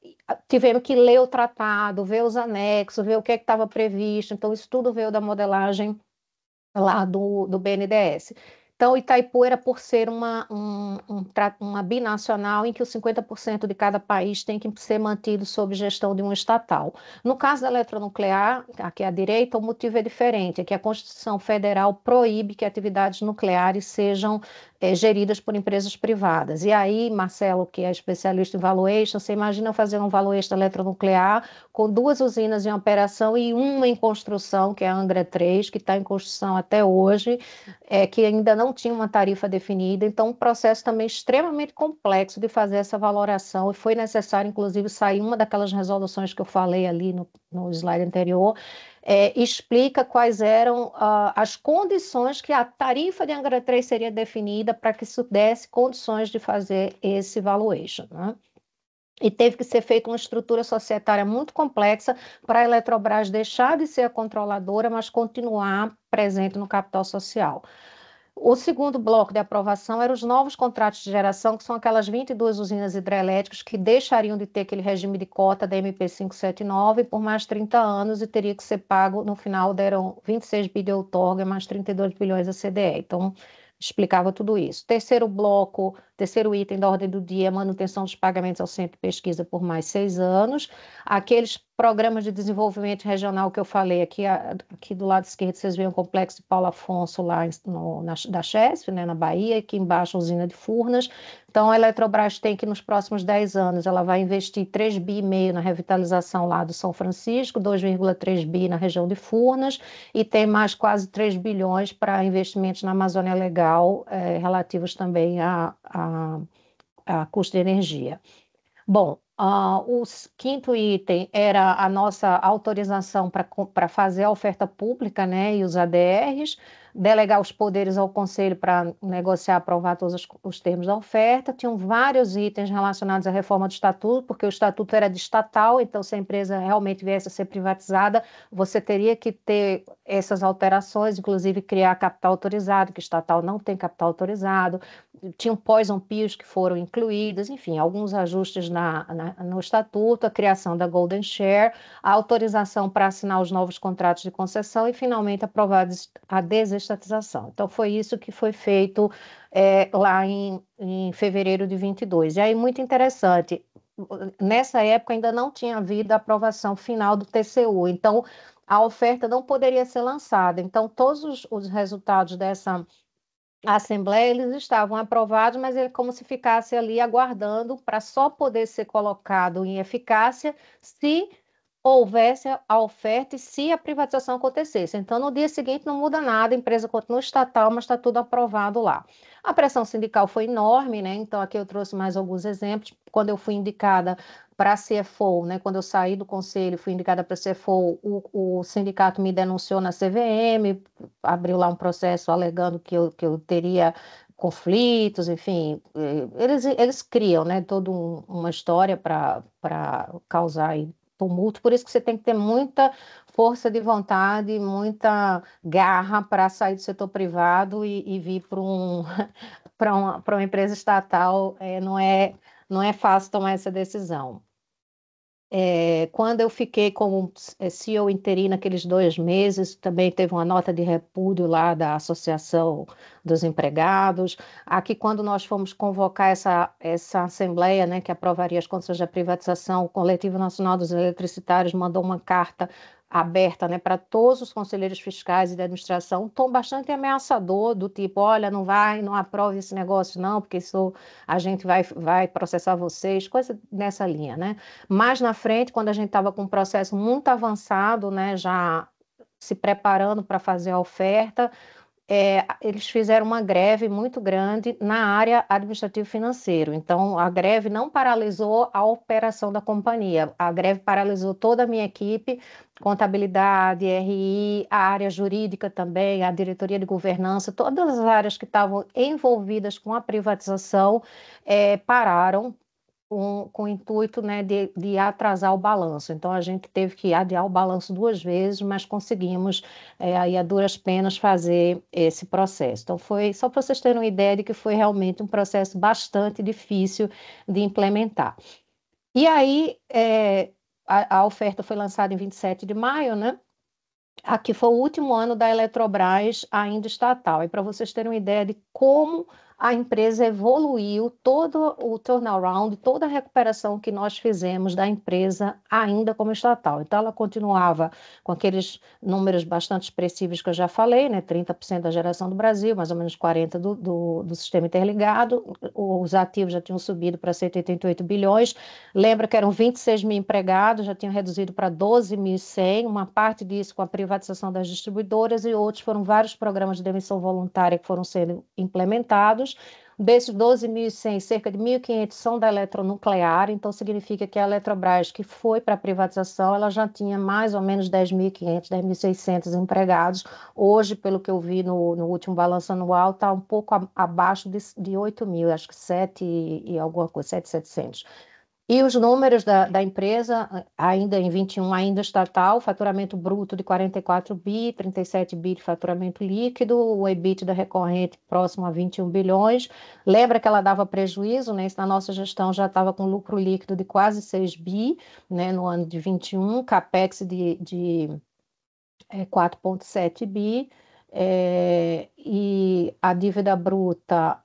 Tivemos que ler o tratado, ver os anexos, ver o que estava previsto. Então, isso tudo veio da modelagem lá do BNDES. Então, Itaipu era por ser uma binacional em que os 50% de cada país tem que ser mantido sob gestão de um estatal. No caso da eletronuclear, aqui à direita, o motivo é diferente, é que a Constituição Federal proíbe que atividades nucleares sejam geridas por empresas privadas. E aí, Marcelo, que é especialista em valuation, você imagina fazer um valuation eletronuclear com 2 usinas em operação e uma em construção, que é a Angra 3, que está em construção até hoje, que ainda não tinha uma tarifa definida. Então, um processo também extremamente complexo de fazer essa valoração, e foi necessário, inclusive, sair uma daquelas resoluções que eu falei ali no slide anterior, explica quais eram as condições que a tarifa de Angra 3 seria definida para que isso desse condições de fazer esse valuation, né? E teve que ser feita uma estrutura societária muito complexa para a Eletrobras deixar de ser a controladora, mas continuar presente no capital social. O segundo bloco de aprovação eram os novos contratos de geração, que são aquelas 22 usinas hidrelétricas que deixariam de ter aquele regime de cota da MP 579 por mais 30 anos e teria que ser pago, no final deram 26 bilhões de outorga, mais 32 bilhões a CDE. Então, explicava tudo isso. Terceiro bloco, terceiro item da ordem do dia, manutenção dos pagamentos ao centro de pesquisa por mais 6 anos. Aqueles programas de desenvolvimento regional que eu falei aqui do lado esquerdo, vocês veem o complexo de Paulo Afonso lá da Chesf, né, na Bahia, aqui embaixo a usina de Furnas. Então, a Eletrobras tem que, nos próximos 10 anos, ela vai investir 3,5 bi na revitalização lá do São Francisco, 2,3 bi na região de Furnas, e tem mais quase 3 bilhões para investimentos na Amazônia Legal, relativos também a custo de energia. Bom, o quinto item era a nossa autorização para fazer a oferta pública, né, e os ADRs, delegar os poderes ao Conselho para negociar, aprovar todos os termos da oferta. Tinham vários itens relacionados à reforma do Estatuto, porque o Estatuto era de estatal, então se a empresa realmente viesse a ser privatizada, você teria que ter essas alterações, inclusive criar capital autorizado, que o estatal não tem capital autorizado. Tinham poison pills que foram incluídas, enfim, alguns ajustes no estatuto, a criação da Golden Share, a autorização para assinar os novos contratos de concessão e, finalmente, aprovada a desestatização. Então, foi isso que foi feito lá em fevereiro de 22. E aí, muito interessante, nessa época ainda não tinha havido a aprovação final do TCU, então a oferta não poderia ser lançada. Então, todos os resultados dessa Assembleia, eles estavam aprovados, mas é como se ficasse ali aguardando para só poder ser colocado em eficácia se houvesse a oferta e se a privatização acontecesse. Então, no dia seguinte não muda nada, a empresa continua estatal, mas está tudo aprovado lá. A pressão sindical foi enorme, né? Então, aqui eu trouxe mais alguns exemplos. Quando eu fui indicada para a CFO, né? Quando eu saí do conselho, fui indicada para a CFO, o sindicato me denunciou na CVM, abriu lá um processo alegando que eu teria conflitos, enfim, eles criam, né, toda uma história para causar aí tumulto, por isso que você tem que ter muita força de vontade, muita garra para sair do setor privado e vir para uma empresa estatal, não é fácil tomar essa decisão. Quando eu fiquei como CEO interino aqueles 2 meses, também teve uma nota de repúdio lá da Associação dos Empregados. Aqui, quando nós fomos convocar essa assembleia, né, que aprovaria as condições da privatização, o Coletivo Nacional dos Eletricitários mandou uma carta aberta, né, para todos os conselheiros fiscais e de administração, um tom bastante ameaçador, do tipo, olha, não aprove esse negócio não, porque isso a gente vai processar vocês, coisa nessa linha, né? Mais na frente, quando a gente estava com um processo muito avançado, né, já se preparando para fazer a oferta, eles fizeram uma greve muito grande na área administrativo-financeiro. Então, a greve não paralisou a operação da companhia, a greve paralisou toda a minha equipe, contabilidade, RI, a área jurídica também, a diretoria de governança, todas as áreas que estavam envolvidas com a privatização, pararam com o intuito, né, de atrasar o balanço. Então, a gente teve que adiar o balanço 2 vezes, mas conseguimos, aí a duras penas, fazer esse processo. Então, foi só para vocês terem uma ideia de que foi realmente um processo bastante difícil de implementar. E aí, a oferta foi lançada em 27 de maio, né? Aqui foi o último ano da Eletrobras ainda estatal. E para vocês terem uma ideia de como a empresa evoluiu, todo o turnaround, toda a recuperação que nós fizemos da empresa ainda como estatal. Então, ela continuava com aqueles números bastante expressivos que eu já falei, né? 30% da geração do Brasil, mais ou menos 40% do sistema interligado. Os ativos já tinham subido para 188 bilhões. Lembra que eram 26 mil empregados, já tinham reduzido para 12.100, uma parte disso com a privatização das distribuidoras e outros foram vários programas de demissão voluntária que foram sendo implementados. Desses 12.100, cerca de 1.500 são da eletronuclear, então significa que a Eletrobras, que foi para a privatização, ela já tinha mais ou menos 10.500, 10.600 empregados. Hoje, pelo que eu vi no último balanço anual, está um pouco abaixo de 8 mil, acho que 7 e alguma coisa, 7.700. E os números da empresa, ainda em 21, ainda estatal, faturamento bruto de 44 bi, 37 bi de faturamento líquido, o EBITDA recorrente próximo a 21 bilhões. Lembra que ela dava prejuízo, né? Isso na nossa gestão já estava com lucro líquido de quase 6 bi, né? No ano de 21, capex de 4,7 bi, e a dívida bruta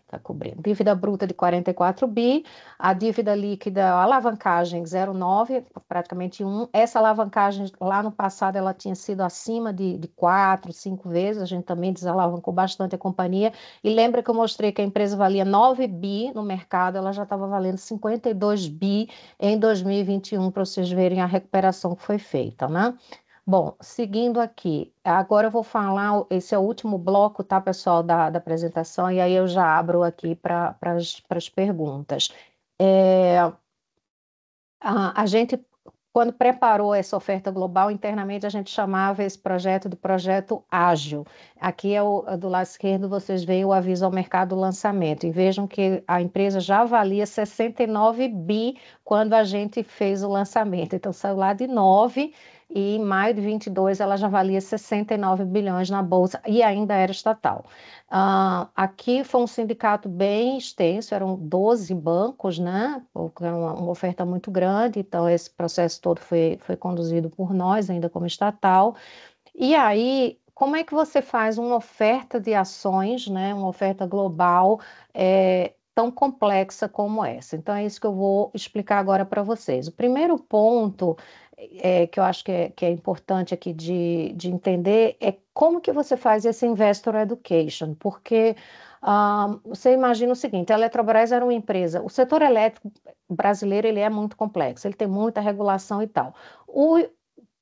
está cobrindo. Dívida bruta de 44 bi, a dívida líquida, a alavancagem 0,9, praticamente 1. Essa alavancagem lá no passado ela tinha sido acima de 4, 5 vezes, a gente também desalavancou bastante a companhia. E lembra que eu mostrei que a empresa valia 9 bi no mercado, ela já estava valendo 52 bi em 2021, para vocês verem a recuperação que foi feita, né? Bom, seguindo aqui, agora eu vou falar, esse é o último bloco, tá, pessoal, da apresentação, e aí eu já abro aqui para as perguntas. A gente, quando preparou essa oferta global, internamente a gente chamava esse projeto de projeto ágil. Aqui do lado esquerdo vocês veem o aviso ao mercado do lançamento, e vejam que a empresa já valia 69 bi quando a gente fez o lançamento, então saiu lá de 9 e em maio de 22 ela já valia 69 bilhões na bolsa e ainda era estatal. Aqui foi um sindicato bem extenso, eram 12 bancos, né? Era uma oferta muito grande, então esse processo todo foi conduzido por nós, ainda como estatal. E aí, como é que você faz uma oferta de ações, né? Uma oferta global, tão complexa como essa. Então, é isso que eu vou explicar agora para vocês. O primeiro ponto que eu acho que é importante aqui de entender é como que você faz esse investor education, porque você imagina o seguinte, a Eletrobras era uma empresa, o setor elétrico brasileiro ele é muito complexo, ele tem muita regulação e tal.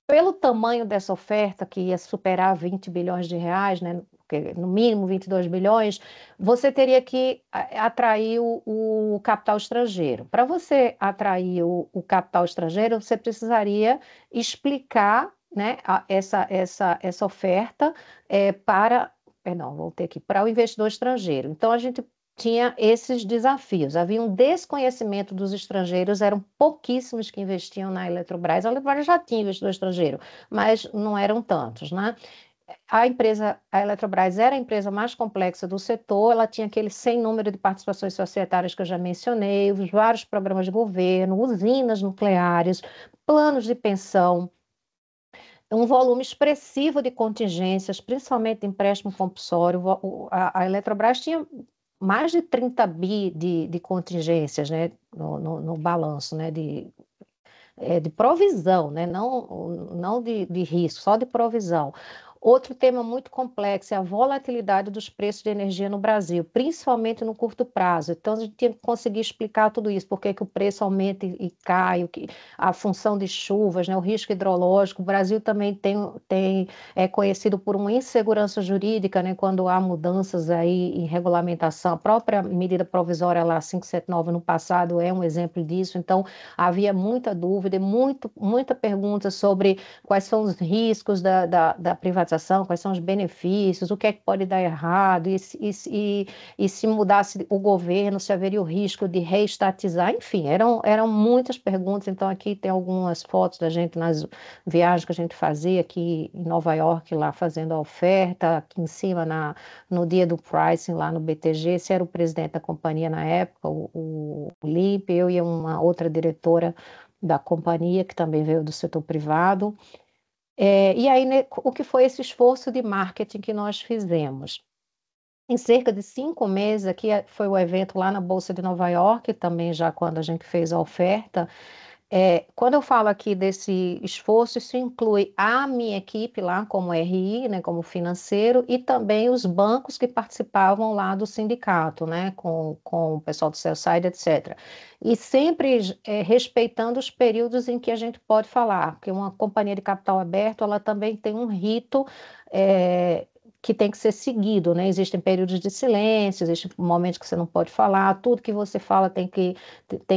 Pelo tamanho dessa oferta, que ia superar 20 bilhões de reais, né, porque no mínimo 22 bilhões, você teria que atrair o capital estrangeiro. Para você atrair o capital estrangeiro, você precisaria explicar, né, essa oferta para, perdão, voltei aqui, para o investidor estrangeiro. Então, a gente tinha esses desafios. Havia um desconhecimento dos estrangeiros, eram pouquíssimos que investiam na Eletrobras. A Eletrobras já tinha investidor estrangeiro, mas não eram tantos, né? A Eletrobras era a empresa mais complexa do setor, ela tinha aquele sem número de participações societárias que eu já mencionei, os vários programas de governo, usinas nucleares, planos de pensão, um volume expressivo de contingências, principalmente de empréstimo compulsório. A Eletrobras tinha mais de 30 bi de contingências, né, no balanço, né, de provisão, né, não de risco, só de provisão. Outro tema muito complexo é a volatilidade dos preços de energia no Brasil, principalmente no curto prazo. Então, a gente tem que conseguir explicar tudo isso, por que o preço aumenta e cai, a função de chuvas, né, o risco hidrológico. O Brasil também é conhecido por uma insegurança jurídica, né, quando há mudanças aí em regulamentação. A própria medida provisória lá, 579, no passado, é um exemplo disso. Então, havia muita dúvida, muita pergunta sobre quais são os riscos da privatização, quais são os benefícios, o que é que pode dar errado, e se mudasse o governo, se haveria o risco de reestatizar, enfim, eram muitas perguntas. Então, aqui tem algumas fotos da gente nas viagens que a gente fazia aqui em Nova York, lá fazendo a oferta, aqui em cima, no dia do pricing, lá no BTG, esse era o presidente da companhia na época, o Lipe, eu e uma outra diretora da companhia, que também veio do setor privado. E aí, né, o que foi esse esforço de marketing que nós fizemos? Em cerca de 5 meses, aqui foi o evento lá na Bolsa de Nova York, também já quando a gente fez a oferta. Quando eu falo aqui desse esforço, isso inclui a minha equipe lá como RI, né, como financeiro, e também os bancos que participavam lá do sindicato, né, com o pessoal do sell-side, etc. E sempre respeitando os períodos em que a gente pode falar, porque uma companhia de capital aberto, ela também tem um rito que tem que ser seguido, né? Existem períodos de silêncio, existem momentos que você não pode falar, tudo que você fala tem que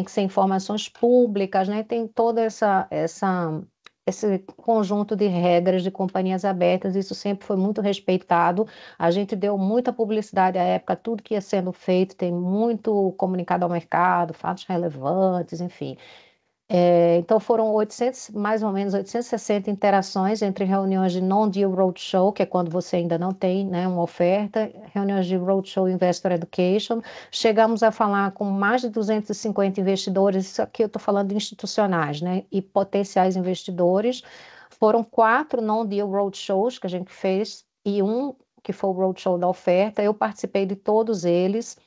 ser informações públicas, né? Tem toda esse conjunto de regras de companhias abertas, isso sempre foi muito respeitado. A gente deu muita publicidade à época, tudo que ia sendo feito, tem muito comunicado ao mercado, fatos relevantes, enfim. Então foram 800, mais ou menos 860 interações entre reuniões de non-deal roadshow, que é quando você ainda não tem, né, uma oferta, reuniões de roadshow Investor Education. Chegamos a falar com mais de 250 investidores, isso aqui eu estou falando de institucionais, né, e potenciais investidores. Foram 4 non-deal roadshows que a gente fez e um que foi o roadshow da oferta. Eu participei de todos eles.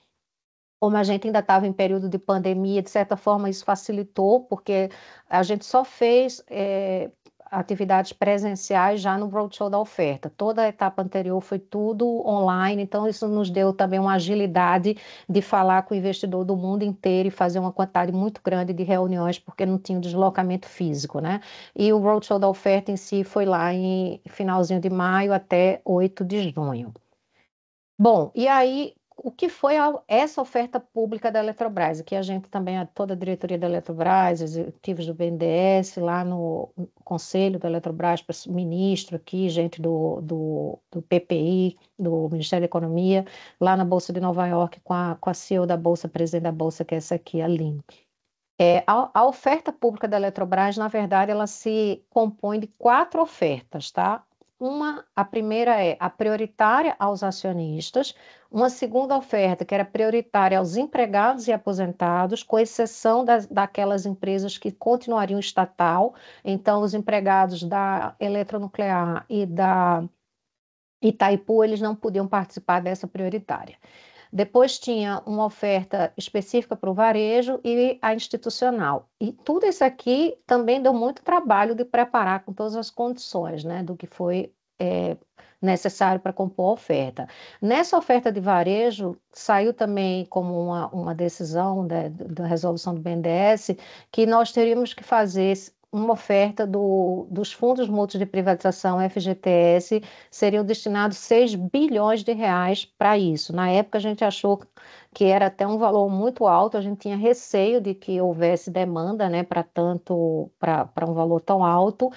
Como a gente ainda estava em período de pandemia, de certa forma isso facilitou, porque a gente só fez atividades presenciais já no roadshow da oferta. Toda a etapa anterior foi tudo online, então isso nos deu também uma agilidade de falar com o investidor do mundo inteiro e fazer uma quantidade muito grande de reuniões, porque não tinha o deslocamento físico, né? E o roadshow da oferta em si foi lá em finalzinho de maio até 8 de junho. Bom, e aí, o que foi essa oferta pública da Eletrobras? Aqui a gente também, toda a diretoria da Eletrobras, executivos do BNDES, lá no conselho da Eletrobras, ministro aqui, gente do PPI, do Ministério da Economia, lá na Bolsa de Nova York, com a CEO da Bolsa, presidente da Bolsa, que é essa aqui, a Lin. A oferta pública da Eletrobras, na verdade, ela se compõe de 4 ofertas, tá? A primeira é a prioritária aos acionistas, uma segunda oferta que era prioritária aos empregados e aposentados, com exceção daquelas empresas que continuariam estatal, então os empregados da Eletronuclear e da Itaipu, eles não podiam participar dessa prioritária. Depois tinha uma oferta específica para o varejo e a institucional. E tudo isso aqui também deu muito trabalho de preparar com todas as condições, né, do que foi necessário para compor a oferta. Nessa oferta de varejo, saiu também como uma decisão da resolução do BNDES que nós teríamos que fazer uma oferta dos fundos mútuos de privatização FGTS, seriam destinados 6 bilhões de reais para isso. Na época a gente achou que era até um valor muito alto, a gente tinha receio de que houvesse demanda, né, para um valor tão alto,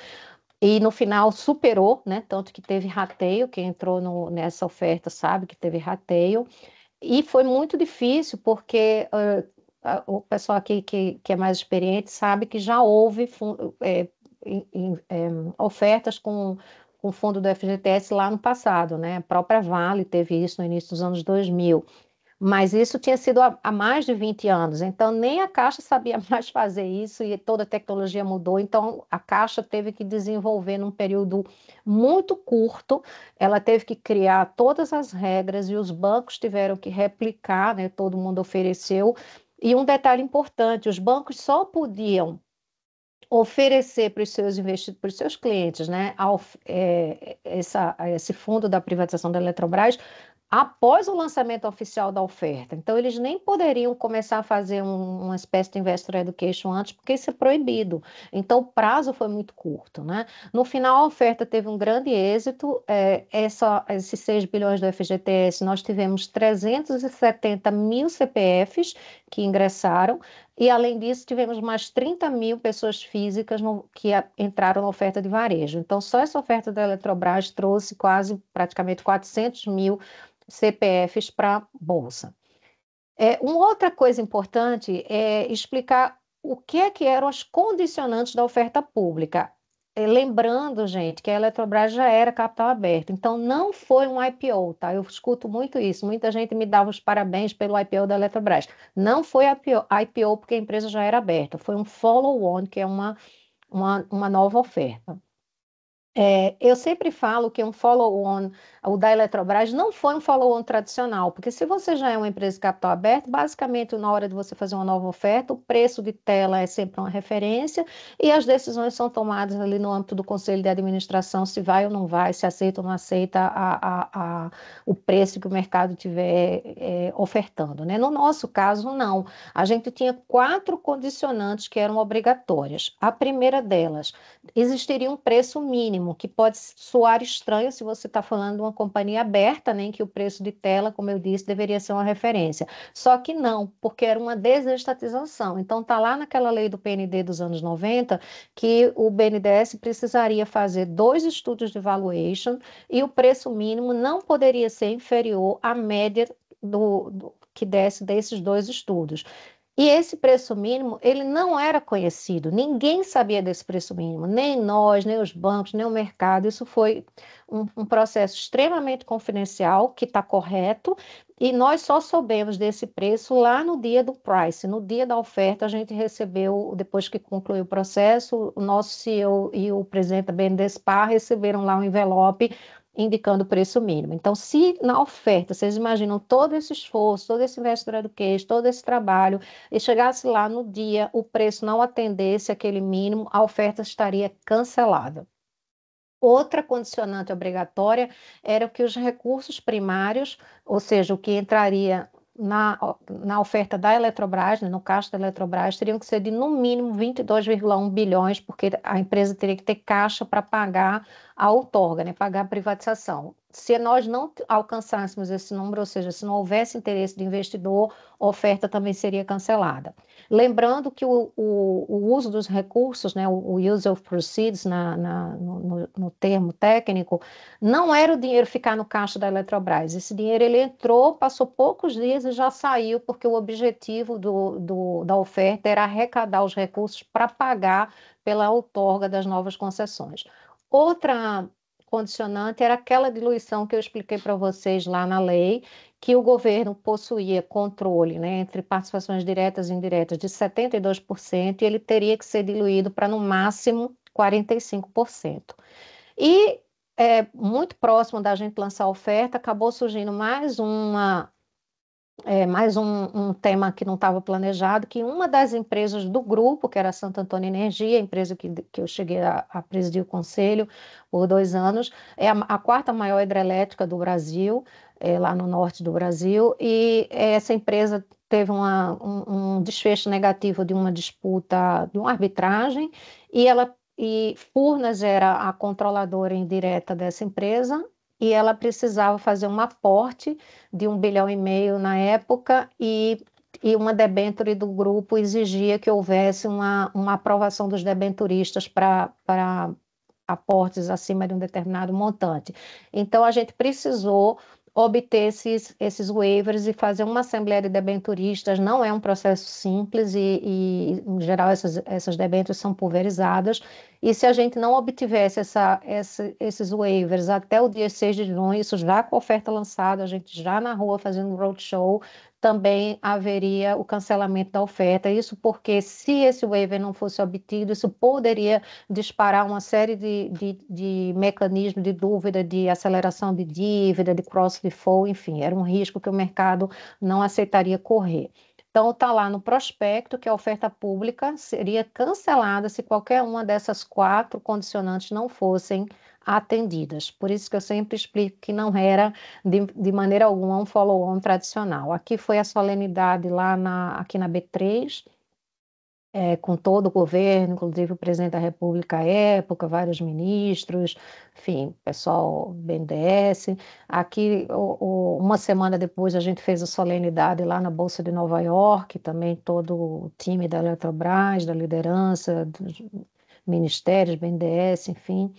e no final superou, né, tanto que teve rateio, quem entrou nessa oferta sabe que teve rateio, e foi muito difícil, porque o pessoal aqui que é mais experiente sabe que já houve ofertas com o fundo do FGTS lá no passado, né? A própria Vale teve isso no início dos anos 2000. Mas isso tinha sido há mais de 20 anos, então nem a Caixa sabia mais fazer isso e toda a tecnologia mudou. Então a Caixa teve que desenvolver num período muito curto, ela teve que criar todas as regras e os bancos tiveram que replicar, né? Todo mundo ofereceu. E um detalhe importante: os bancos só podiam oferecer para os seus investidores, para os seus clientes, né, esse fundo da privatização da Eletrobras após o lançamento oficial da oferta. Então, eles nem poderiam começar a fazer uma espécie de investor education antes, porque isso é proibido. Então, o prazo foi muito curto, né? No final, a oferta teve um grande êxito. Esses 6 bilhões do FGTS, nós tivemos 370 mil CPFs que ingressaram, e, além disso, tivemos mais 30 mil pessoas físicas que entraram na oferta de varejo. Então, só essa oferta da Eletrobras trouxe praticamente 400 mil CPFs para a Bolsa. Uma outra coisa importante é explicar o que é que eram as condicionantes da oferta pública. Lembrando, gente, que a Eletrobras já era capital aberto, então não foi um IPO, tá? Eu escuto muito isso, muita gente me dava os parabéns pelo IPO da Eletrobras. Não foi IPO porque a empresa já era aberta, foi um follow-on, que é uma nova oferta. Eu sempre falo que um follow-on, o da Eletrobras, não foi um follow-on tradicional, porque se você já é uma empresa de capital aberto, basicamente, na hora de você fazer uma nova oferta, o preço de tela é sempre uma referência e as decisões são tomadas ali no âmbito do conselho de administração, se vai ou não vai, se aceita ou não aceita o preço que o mercado estiver ofertando, né? No nosso caso, não. A gente tinha 4 condicionantes que eram obrigatórias. A primeira delas: existiria um preço mínimo, que pode soar estranho se você está falando de uma companhia aberta, né, em que o preço de tela, como eu disse, deveria ser uma referência. Só que não, porque era uma desestatização. Então, está lá naquela lei do PND dos anos 90 que o BNDES precisaria fazer 2 estudos de valuation e o preço mínimo não poderia ser inferior à média que desse desses 2 estudos. E esse preço mínimo, ele não era conhecido, ninguém sabia desse preço mínimo, nem nós, nem os bancos, nem o mercado. Isso foi um processo extremamente confidencial, que está correto, e nós só soubemos desse preço lá no dia do price, no dia da oferta. A gente recebeu, depois que concluiu o processo, o nosso CEO e o presidente da BNDESPar receberam lá um envelope indicando o preço mínimo. Então, se na oferta, vocês imaginam todo esse esforço, todo esse investor education, todo esse trabalho, e chegasse lá no dia, o preço não atendesse aquele mínimo, a oferta estaria cancelada. Outra condicionante obrigatória era que os recursos primários, ou seja, o que entraria na oferta da Eletrobras, né, no caixa da Eletrobras, teriam que ser de no mínimo 22,1 bilhões, porque a empresa teria que ter caixa para pagar a outorga, né, pagar a privatização. Se nós não alcançássemos esse número, ou seja, se não houvesse interesse de investidor, a oferta também seria cancelada. Lembrando que o uso dos recursos, né, o use of proceeds no termo técnico, não era o dinheiro ficar no caixa da Eletrobras. Esse dinheiro ele entrou, passou poucos dias e já saiu, porque o objetivo da oferta era arrecadar os recursos para pagar pela outorga das novas concessões. Outra condicionante era aquela diluição que eu expliquei para vocês lá na lei, que o governo possuía controle, né, entre participações diretas e indiretas de 72%, e ele teria que ser diluído para, no máximo, 45%. E muito próximo da gente lançar a oferta, acabou surgindo mais mais um tema que não estava planejado, que uma das empresas do grupo, que era a Santo Antônio Energia, a empresa que eu cheguei a presidir o conselho por 2 anos, é a quarta maior hidrelétrica do Brasil, lá no norte do Brasil, e essa empresa teve um desfecho negativo de uma disputa, de uma arbitragem, e Furnas era a controladora indireta dessa empresa, e ela precisava fazer um aporte de 1,5 bilhão na época, e uma debênture do grupo exigia que houvesse uma aprovação dos debenturistas para aportes acima de um determinado montante. Então, a gente precisou obter esses waivers e fazer uma assembleia de debenturistas. Não é um processo simples em geral, essas debêntures são pulverizadas. E se a gente não obtivesse esses waivers até o dia 6 de junho, isso já com a oferta lançada, a gente já na rua fazendo roadshow, também haveria o cancelamento da oferta. Isso porque, se esse waiver não fosse obtido, isso poderia disparar uma série de mecanismos de dúvida, de aceleração de dívida, de cross default, enfim, era um risco que o mercado não aceitaria correr. Então, está lá no prospecto que a oferta pública seria cancelada se qualquer uma dessas quatro condicionantes não fossem atendidas. Por isso que eu sempre explico que não era de maneira alguma um follow-on tradicional. Aqui foi a solenidade aqui na B3, com todo o governo, inclusive o presidente da República à época, vários ministros, enfim, pessoal BNDES. Aqui, uma semana depois, a gente fez a solenidade lá na Bolsa de Nova York, também todo o time da Eletrobras, da liderança, dos ministérios, BNDES, enfim.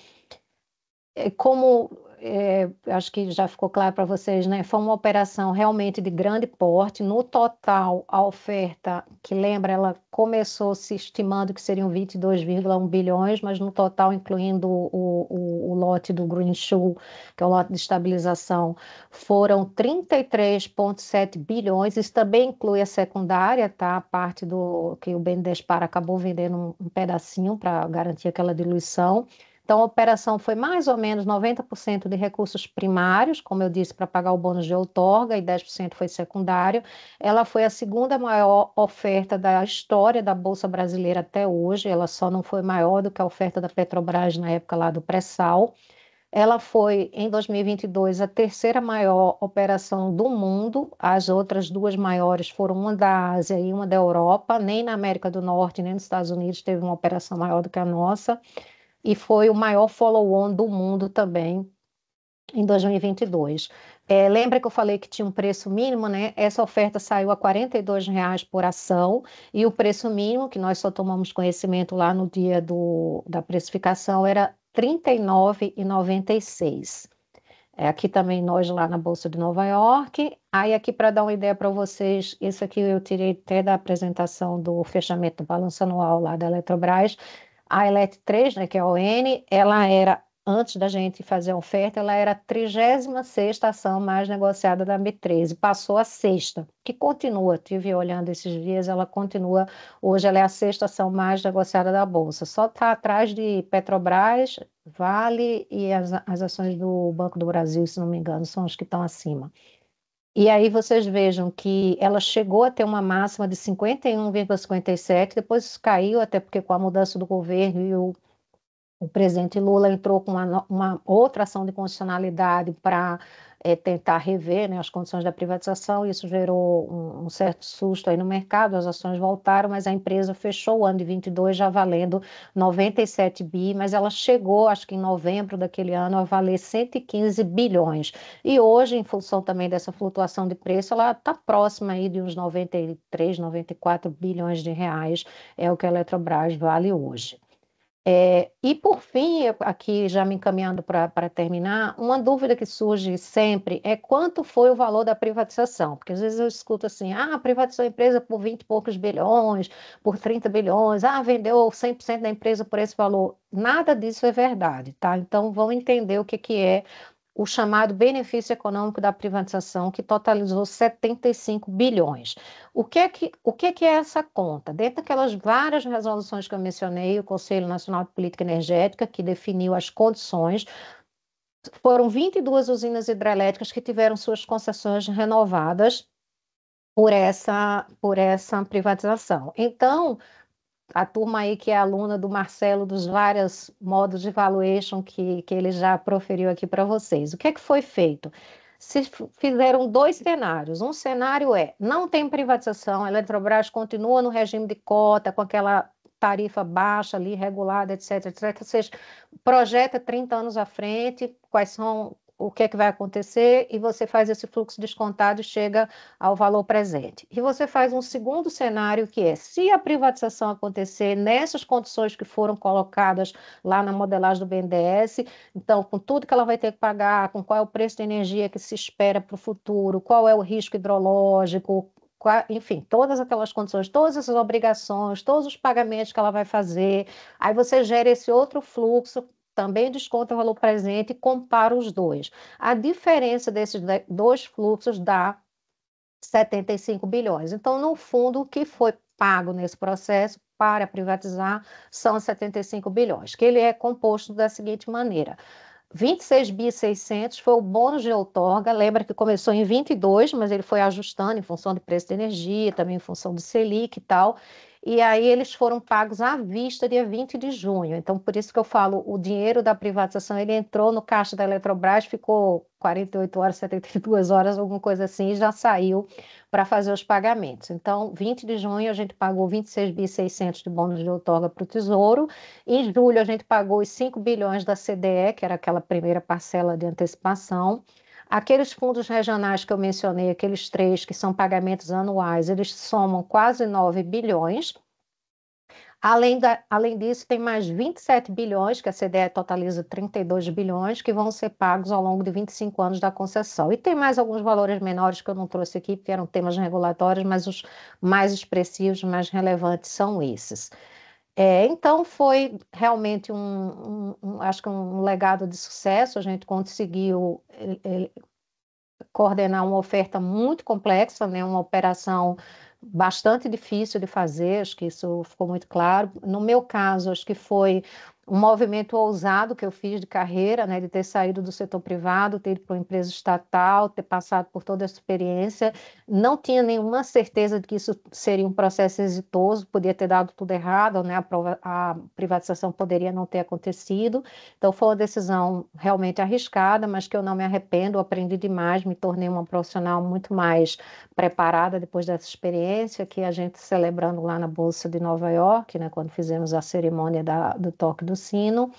Acho que já ficou claro para vocês, né? Foi uma operação realmente de grande porte. No total, a oferta, que lembra, ela começou se estimando que seriam 22,1 bilhões, mas no total, incluindo o lote do Green Shoe, que é o lote de estabilização, foram 33,7 bilhões. Isso também inclui a secundária, tá? A parte do que o BNDES acabou vendendo um pedacinho para garantir aquela diluição. Então, a operação foi mais ou menos 90% de recursos primários, como eu disse, para pagar o bônus de outorga, e 10% foi secundário. Ela foi a segunda maior oferta da história da Bolsa Brasileira até hoje. Ela só não foi maior do que a oferta da Petrobras na época lá do pré-sal. Ela foi, em 2022, a terceira maior operação do mundo. As outras duas maiores foram uma da Ásia e uma da Europa. Nem na América do Norte, nem nos Estados Unidos teve uma operação maior do que a nossa, e foi o maior follow-on do mundo também em 2022. Lembra que eu falei que tinha um preço mínimo, né? Essa oferta saiu a R$ 42 por ação, e o preço mínimo, que nós só tomamos conhecimento lá no dia da precificação, era R$ 39,96. Aqui também nós lá na Bolsa de Nova York. Aí aqui para dar uma ideia para vocês, isso aqui eu tirei até da apresentação do fechamento do balanço anual lá da Eletrobras. A ELET3, né, que é a ON, ela era, antes da gente fazer a oferta, ela era a 36ª ação mais negociada da B13, passou a sexta, que continua, estive olhando esses dias, ela continua, hoje ela é a sexta ação mais negociada da Bolsa, só está atrás de Petrobras, Vale e as ações do Banco do Brasil, se não me engano, são as que estão acima. E aí vocês vejam que ela chegou a ter uma máxima de 51,57, depois isso caiu, até porque com a mudança do governo e o presidente Lula entrou com uma outra ação de constitucionalidade para tentar rever, né, as condições da privatização. Isso gerou um certo susto aí no mercado, as ações voltaram, mas a empresa fechou o ano de 22 já valendo 97 bi, mas ela chegou, acho que em novembro daquele ano, a valer 115 bilhões. E hoje, em função também dessa flutuação de preço, ela está próxima aí de uns 93, 94 bilhões de reais, é o que a Eletrobras vale hoje. E por fim, aqui já me encaminhando para terminar, uma dúvida que surge sempre é quanto foi o valor da privatização, porque às vezes eu escuto assim, privatizou a empresa por 20 e poucos bilhões, por 30 bilhões, vendeu 100% da empresa por esse valor. Nada disso é verdade, tá? Então vamos entender o que é o chamado benefício econômico da privatização, que totalizou 75 bilhões. O que é essa conta? Dentro daquelas várias resoluções que eu mencionei, o Conselho Nacional de Política Energética, que definiu as condições, foram 22 usinas hidrelétricas que tiveram suas concessões renovadas por essa privatização. Então, a turma aí que é aluna do Marcelo, dos vários modos de valuation que ele já proferiu aqui para vocês. O que é que foi feito? Fizeram dois cenários. Um cenário é, não tem privatização, a Eletrobras continua no regime de cota, com aquela tarifa baixa ali, regulada, etc, etc. Ou seja, projeta 30 anos à frente, quais são, o que é que vai acontecer, e você faz esse fluxo descontado e chega ao valor presente. E você faz um segundo cenário, que é, se a privatização acontecer nessas condições que foram colocadas lá na modelagem do BNDES, então, com tudo que ela vai ter que pagar, com qual é o preço da energia que se espera para o futuro, qual é o risco hidrológico, enfim, todas aquelas condições, todas essas obrigações, todos os pagamentos que ela vai fazer, aí você gera esse outro fluxo, também desconta o valor presente e compara os dois. A diferença desses dois fluxos dá 75 bilhões. Então, no fundo, o que foi pago nesse processo para privatizar são 75 bilhões, que ele é composto da seguinte maneira: 26.600 foi o bônus de outorga, lembra que começou em 22, mas ele foi ajustando em função do preço da energia, também em função do Selic e tal, e aí eles foram pagos à vista dia 20 de junho, então por isso que eu falo, o dinheiro da privatização, ele entrou no caixa da Eletrobras, ficou 48 horas, 72 horas, alguma coisa assim, e já saiu para fazer os pagamentos. Então, 20 de junho a gente pagou 26.600 de bônus de outorga para o Tesouro. Em julho, a gente pagou os 5 bilhões da CDE, que era aquela primeira parcela de antecipação. Aqueles fundos regionais que eu mencionei, aqueles três que são pagamentos anuais, eles somam quase 9 bilhões. Além disso, tem mais 27 bilhões, que a CDE totaliza 32 bilhões, que vão ser pagos ao longo de 25 anos da concessão. E tem mais alguns valores menores que eu não trouxe aqui, porque eram temas regulatórios, mas os mais expressivos, mais relevantes são esses. Então, foi realmente acho que um legado de sucesso. A gente conseguiu coordenar uma oferta muito complexa, né? Uma operação bastante difícil de fazer, acho que isso ficou muito claro. No meu caso, acho que foi um movimento ousado que eu fiz de carreira, né? De ter saído do setor privado, ter ido para uma empresa estatal, ter passado por toda essa experiência. Não tinha nenhuma certeza de que isso seria um processo exitoso, podia ter dado tudo errado, né? A privatização poderia não ter acontecido. Então, foi uma decisão realmente arriscada, mas que eu não me arrependo, aprendi demais, me tornei uma profissional muito mais preparada depois dessa experiência, que a gente celebrando lá na Bolsa de Nova York, né, quando fizemos a cerimônia do toque do sino.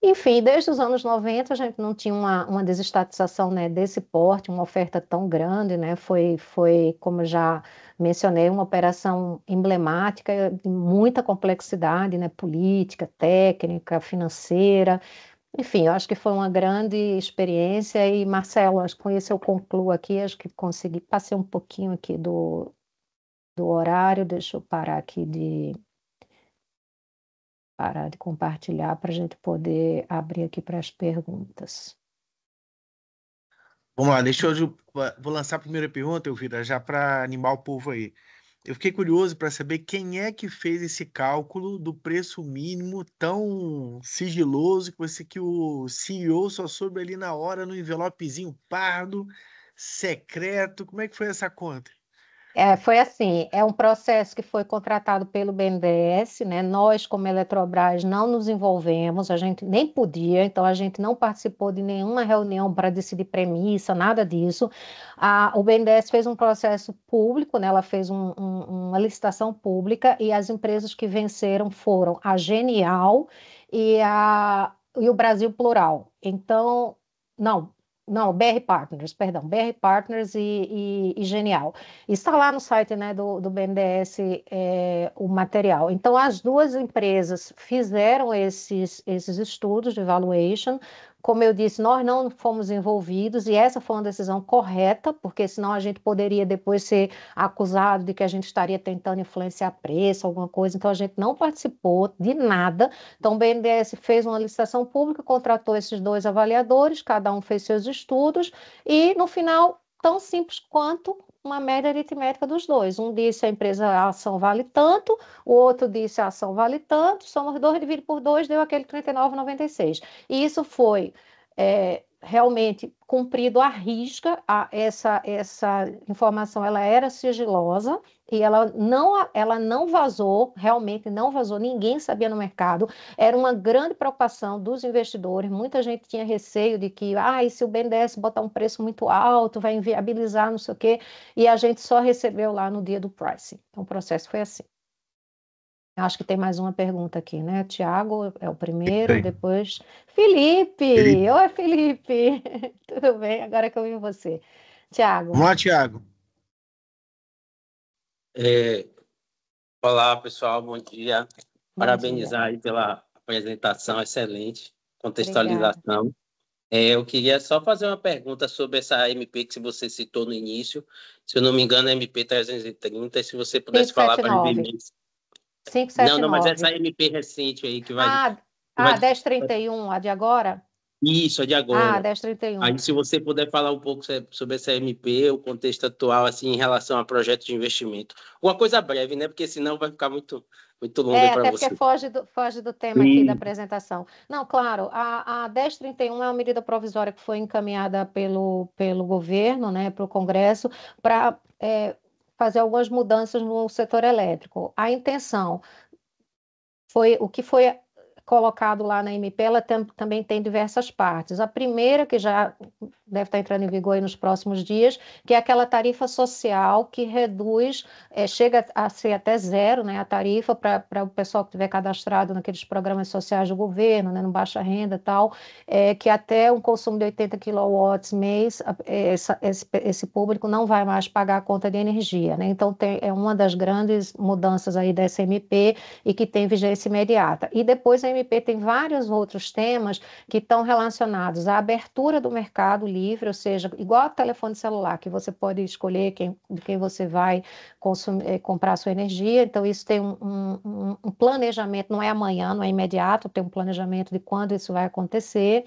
Enfim, desde os anos 90 a gente não tinha uma desestatização, né, desse porte, uma oferta tão grande, né, foi, como eu já mencionei, uma operação emblemática, de muita complexidade, né, política, técnica, financeira. Enfim, eu acho que foi uma grande experiência e, Marcelo, acho que com isso eu concluo aqui, acho que consegui, passei um pouquinho aqui do horário, deixa eu parar de compartilhar para a gente poder abrir aqui para as perguntas. Vamos lá, vou lançar a primeira pergunta, Elvira, já para animar o povo aí. Eu fiquei curioso para saber quem é que fez esse cálculo do preço mínimo tão sigiloso que o CEO só soube ali na hora no envelopezinho pardo, secreto. Como é que foi essa conta? Foi assim, é um processo que foi contratado pelo BNDES, né? Nós, como Eletrobras, não nos envolvemos, a gente nem podia, então a gente não participou de nenhuma reunião para decidir premissa, nada disso. O BNDES fez um processo público, né? Ela fez uma licitação pública e as empresas que venceram foram a Genial e o Brasil Plural. Então, não. Não, BR Partners, perdão, BR Partners e Genial. Está lá no site, né, do BNDES, o material. Então, as duas empresas fizeram esses estudos de valuation. Como eu disse, nós não fomos envolvidos e essa foi uma decisão correta, porque senão a gente poderia depois ser acusado de que a gente estaria tentando influenciar preço, alguma coisa. Então, a gente não participou de nada. Então, o BNDES fez uma licitação pública, contratou esses dois avaliadores, cada um fez seus estudos e, no final, tão simples quanto uma média aritmética dos dois. Um disse a ação vale tanto, o outro disse a ação vale tanto, somos dois, dividido por dois, deu aquele 39,96. E isso foi realmente cumprido à risca, essa informação ela era sigilosa e ela não vazou, realmente não vazou, ninguém sabia no mercado. Era uma grande preocupação dos investidores, muita gente tinha receio de que, e se o BNDES botar um preço muito alto, vai inviabilizar, não sei o quê, e a gente só recebeu lá no dia do pricing. Então, o processo foi assim. Acho que tem mais uma pergunta aqui, né? Tiago é o primeiro, Tem. depois Felipe. Felipe, Oi, Felipe. Tudo bem? Agora que eu vi você. Vamos Tiago, lá, Thiago. É, olá, pessoal, bom dia. bom dia. Parabenizar aí pela apresentação excelente, Obrigada. contextualização. Eu queria só fazer uma pergunta sobre essa MP que você citou no início. Se eu não me engano, é MP 330, e se você pudesse falar 579. brevemente. Não, não, mas essa 579. MP recente aí Ah, que vai... 1031, a de agora? Isso, é de Ah, agora. 1031. Aí, se você puder falar um pouco sobre essa MP, o contexto atual, assim, em relação a projetos de investimento. Uma coisa breve, né? Porque senão vai ficar muito longo aí para Até porque você. foge do tema aqui da E apresentação. Não, claro, a 1031 é uma medida provisória que foi encaminhada pelo governo, né, para o Congresso, para fazer algumas mudanças no setor elétrico. A intenção foi o que foi colocado lá na MP, ela também tem diversas partes. A primeira, que já deve estar entrando em vigor aí nos próximos dias, que é aquela tarifa social que reduz, chega a ser até zero, né, a tarifa para o pessoal que estiver cadastrado naqueles programas sociais do governo, né, no baixa renda e tal, que até um consumo de 80 quilowatts mês, esse público não vai mais pagar a conta de energia, né? Então é uma das grandes mudanças aí dessa MP e que tem vigência imediata. E depois a MP tem vários outros temas que estão relacionados à abertura do mercado livre, ou seja, igual ao telefone celular, que você pode escolher de quem você vai comprar sua energia. Então, isso tem um planejamento, não é amanhã, não é imediato, tem um planejamento de quando isso vai acontecer.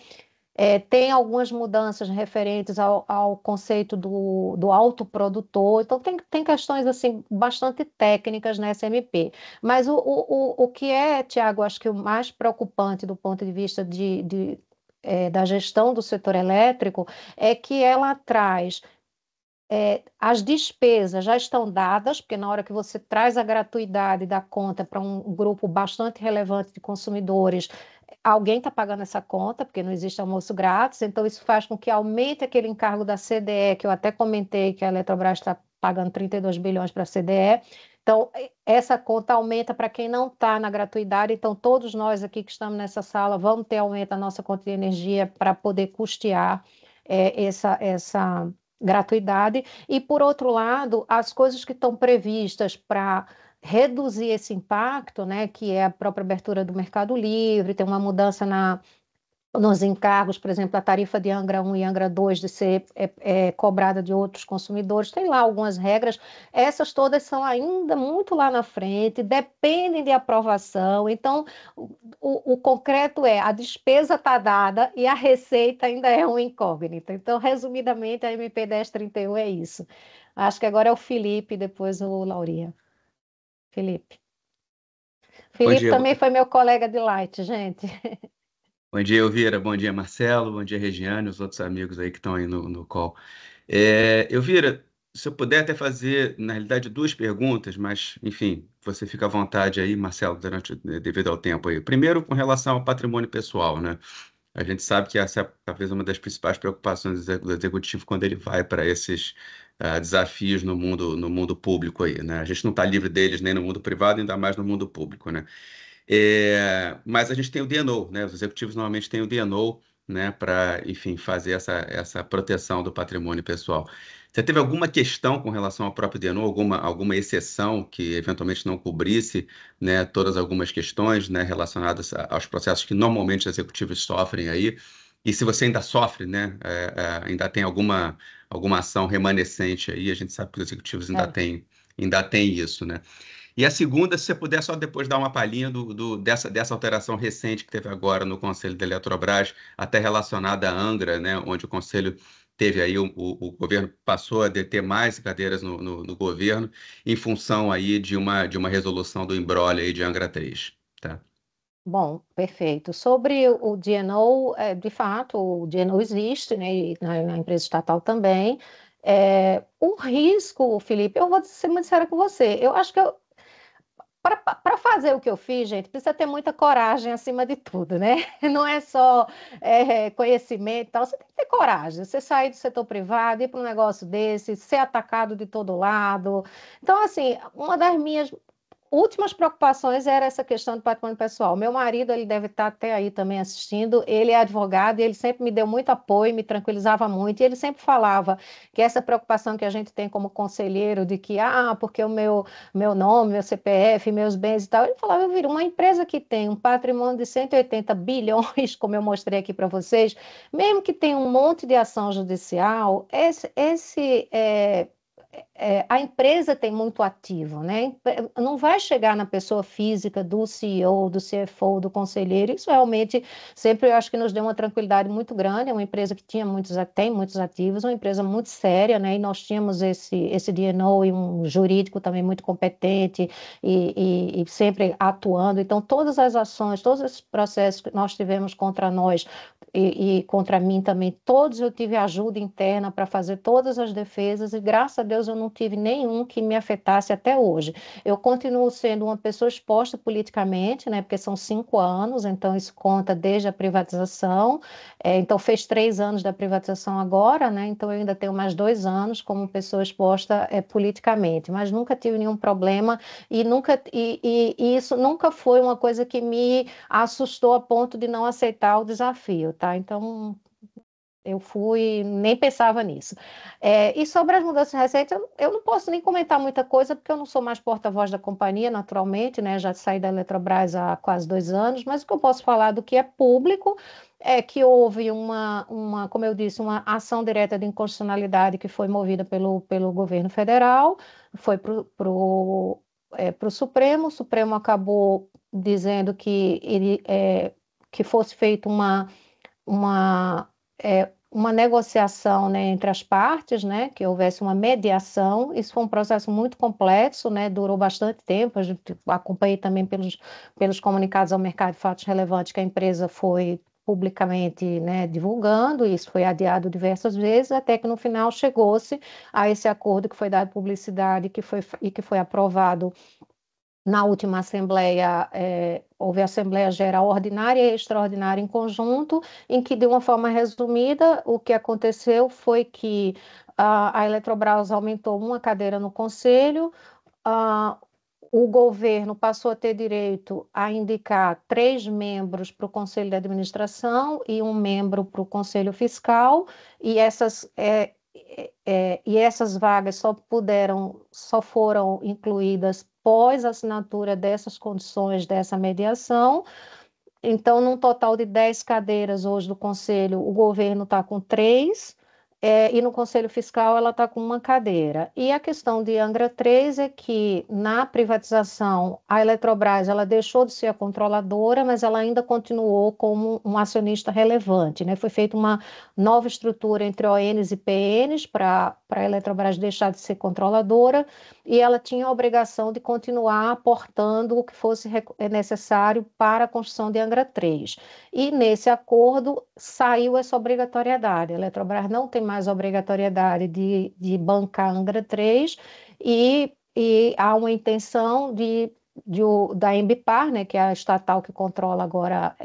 Tem algumas mudanças referentes ao conceito do autoprodutor, então tem questões assim bastante técnicas nessa MP. Mas o que é, Tiago, acho que o mais preocupante do ponto de vista da gestão do setor elétrico é que ela traz as despesas já estão dadas, porque na hora que você traz a gratuidade da conta para um grupo bastante relevante de consumidores, alguém está pagando essa conta, porque não existe almoço grátis, então isso faz com que aumente aquele encargo da CDE, que eu até comentei que a Eletrobras está pagando 32 bilhões para a CDE. Então, essa conta aumenta para quem não está na gratuidade. Então, todos nós aqui que estamos nessa sala vamos ter aumento da nossa conta de energia para poder custear essa gratuidade. E, por outro lado, as coisas que estão previstas para reduzir esse impacto, né, que é a própria abertura do mercado livre, tem uma mudança nos encargos, por exemplo, a tarifa de Angra 1 e Angra 2 de ser cobrada de outros consumidores, tem lá algumas regras, essas todas são ainda muito lá na frente, dependem de aprovação, então o concreto é, a despesa está dada e a receita ainda é uma incógnita. Então, resumidamente, a MP 1031 é isso. Acho que agora é o Felipe, depois o Lauria. Felipe. bom Felipe dia. também foi meu colega de Light, gente. Bom dia, Elvira. Bom dia, Marcelo. Bom dia, Regiane, os outros amigos aí que estão aí no call. Elvira, se eu puder até fazer, na realidade, duas perguntas, mas, enfim, você fica à vontade aí, Marcelo, devido ao tempo aí. Primeiro, com relação ao patrimônio pessoal, né? A gente sabe que essa é talvez uma das principais preocupações do executivo quando ele vai para esses desafios no mundo público aí, né? A gente não está livre deles nem no mundo privado, ainda mais no mundo público, né? Mas a gente tem o DNO, né? Os executivos normalmente têm o DNO, né? Para, enfim, fazer essa proteção do patrimônio pessoal. Você teve alguma questão com relação ao próprio DNO, alguma exceção que eventualmente não cobrisse, né? Todas algumas questões, né? Relacionadas aos processos que normalmente os executivos sofrem aí. E se você ainda sofre, né? Ainda tem alguma ação remanescente aí, a gente sabe que os executivos ainda É. têm isso, né? E a segunda, se você puder só depois dar uma palhinha dessa alteração recente que teve agora no Conselho da Eletrobras, até relacionada à Angra, né, onde o Conselho teve aí, o governo passou a deter mais cadeiras no governo, em função aí de uma resolução do imbróglio aí de Angra 3, tá? Bom, perfeito. Sobre o DNO, de fato, o DNO existe, né, e na empresa estatal também. O risco, Felipe, eu vou ser muito sincera com você. Eu acho que para fazer o que eu fiz, gente, precisa ter muita coragem acima de tudo, né? Não é só conhecimento e tal, você tem que ter coragem. Você sair do setor privado, ir para um negócio desse, ser atacado de todo lado. Então, assim, uma das minhas últimas preocupações era essa questão do patrimônio pessoal. Meu marido, ele deve estar até aí também assistindo, ele é advogado e ele sempre me deu muito apoio, me tranquilizava muito, e ele sempre falava que essa preocupação que a gente tem como conselheiro de que, porque meu nome, meu CPF, meus bens e tal, ele falava, eu viro uma empresa que tem um patrimônio de 180 bilhões, como eu mostrei aqui para vocês, mesmo que tenha um monte de ação judicial, a empresa tem muito ativo, né? Não vai chegar na pessoa física do CEO, do CFO, do conselheiro. Isso realmente sempre eu acho que nos deu uma tranquilidade muito grande. É uma empresa que tem muitos ativos, uma empresa muito séria, né? E nós tínhamos esse DNO e um jurídico também muito competente e sempre atuando. Então, todas as ações, todos esses processos que nós tivemos contra nós e contra mim também, todos eu tive ajuda interna para fazer todas as defesas e graças a Deus eu não tive nenhum que me afetasse até hoje. Eu continuo sendo uma pessoa exposta politicamente, né, porque são 5 anos, então isso conta desde a privatização, então fez 3 anos da privatização agora, né, então eu ainda tenho mais 2 anos como pessoa exposta politicamente, mas nunca tive nenhum problema e isso nunca foi uma coisa que me assustou a ponto de não aceitar o desafio, tá? Então, eu fui, nem pensava nisso. E sobre as mudanças recentes, eu não posso nem comentar muita coisa, porque eu não sou mais porta-voz da companhia, naturalmente, né? Já saí da Eletrobras há quase 2 anos, mas o que eu posso falar do que é público é que houve como eu disse, uma ação direta de inconstitucionalidade que foi movida pelo governo federal, foi para o Supremo, o Supremo acabou dizendo que fosse feita uma, uma negociação, né, entre as partes, né, que houvesse uma mediação. Isso foi um processo muito complexo, né, durou bastante tempo. A gente acompanhei também pelos comunicados ao mercado de fatos relevantes que a empresa foi publicamente, né, divulgando, e isso foi adiado diversas vezes, até que no final chegou-se a esse acordo que foi dado publicidade e que foi aprovado na última Assembleia, houve Assembleia Geral Ordinária e Extraordinária em conjunto, em que, de uma forma resumida, o que aconteceu foi que a Eletrobras aumentou uma cadeira no Conselho, ah, o governo passou a ter direito a indicar 3 membros para o Conselho de Administração e um membro para o Conselho Fiscal, e essas vagas só foram incluídas pós assinatura dessas condições dessa mediação. Então, num total de 10 cadeiras hoje do Conselho, o governo está com 3, e no Conselho Fiscal ela está com uma cadeira. E a questão de Angra 3 é que, na privatização, a Eletrobras ela deixou de ser a controladora, mas ela ainda continuou como um acionista relevante, né? Foi feita uma nova estrutura entre ONs e PNs para a Eletrobras deixar de ser controladora, e ela tinha a obrigação de continuar aportando o que fosse necessário para a construção de Angra 3. E nesse acordo saiu essa obrigatoriedade. A Eletrobras não tem mais obrigatoriedade de bancar Angra 3 e há uma intenção da Embipar, né, que é a estatal que controla agora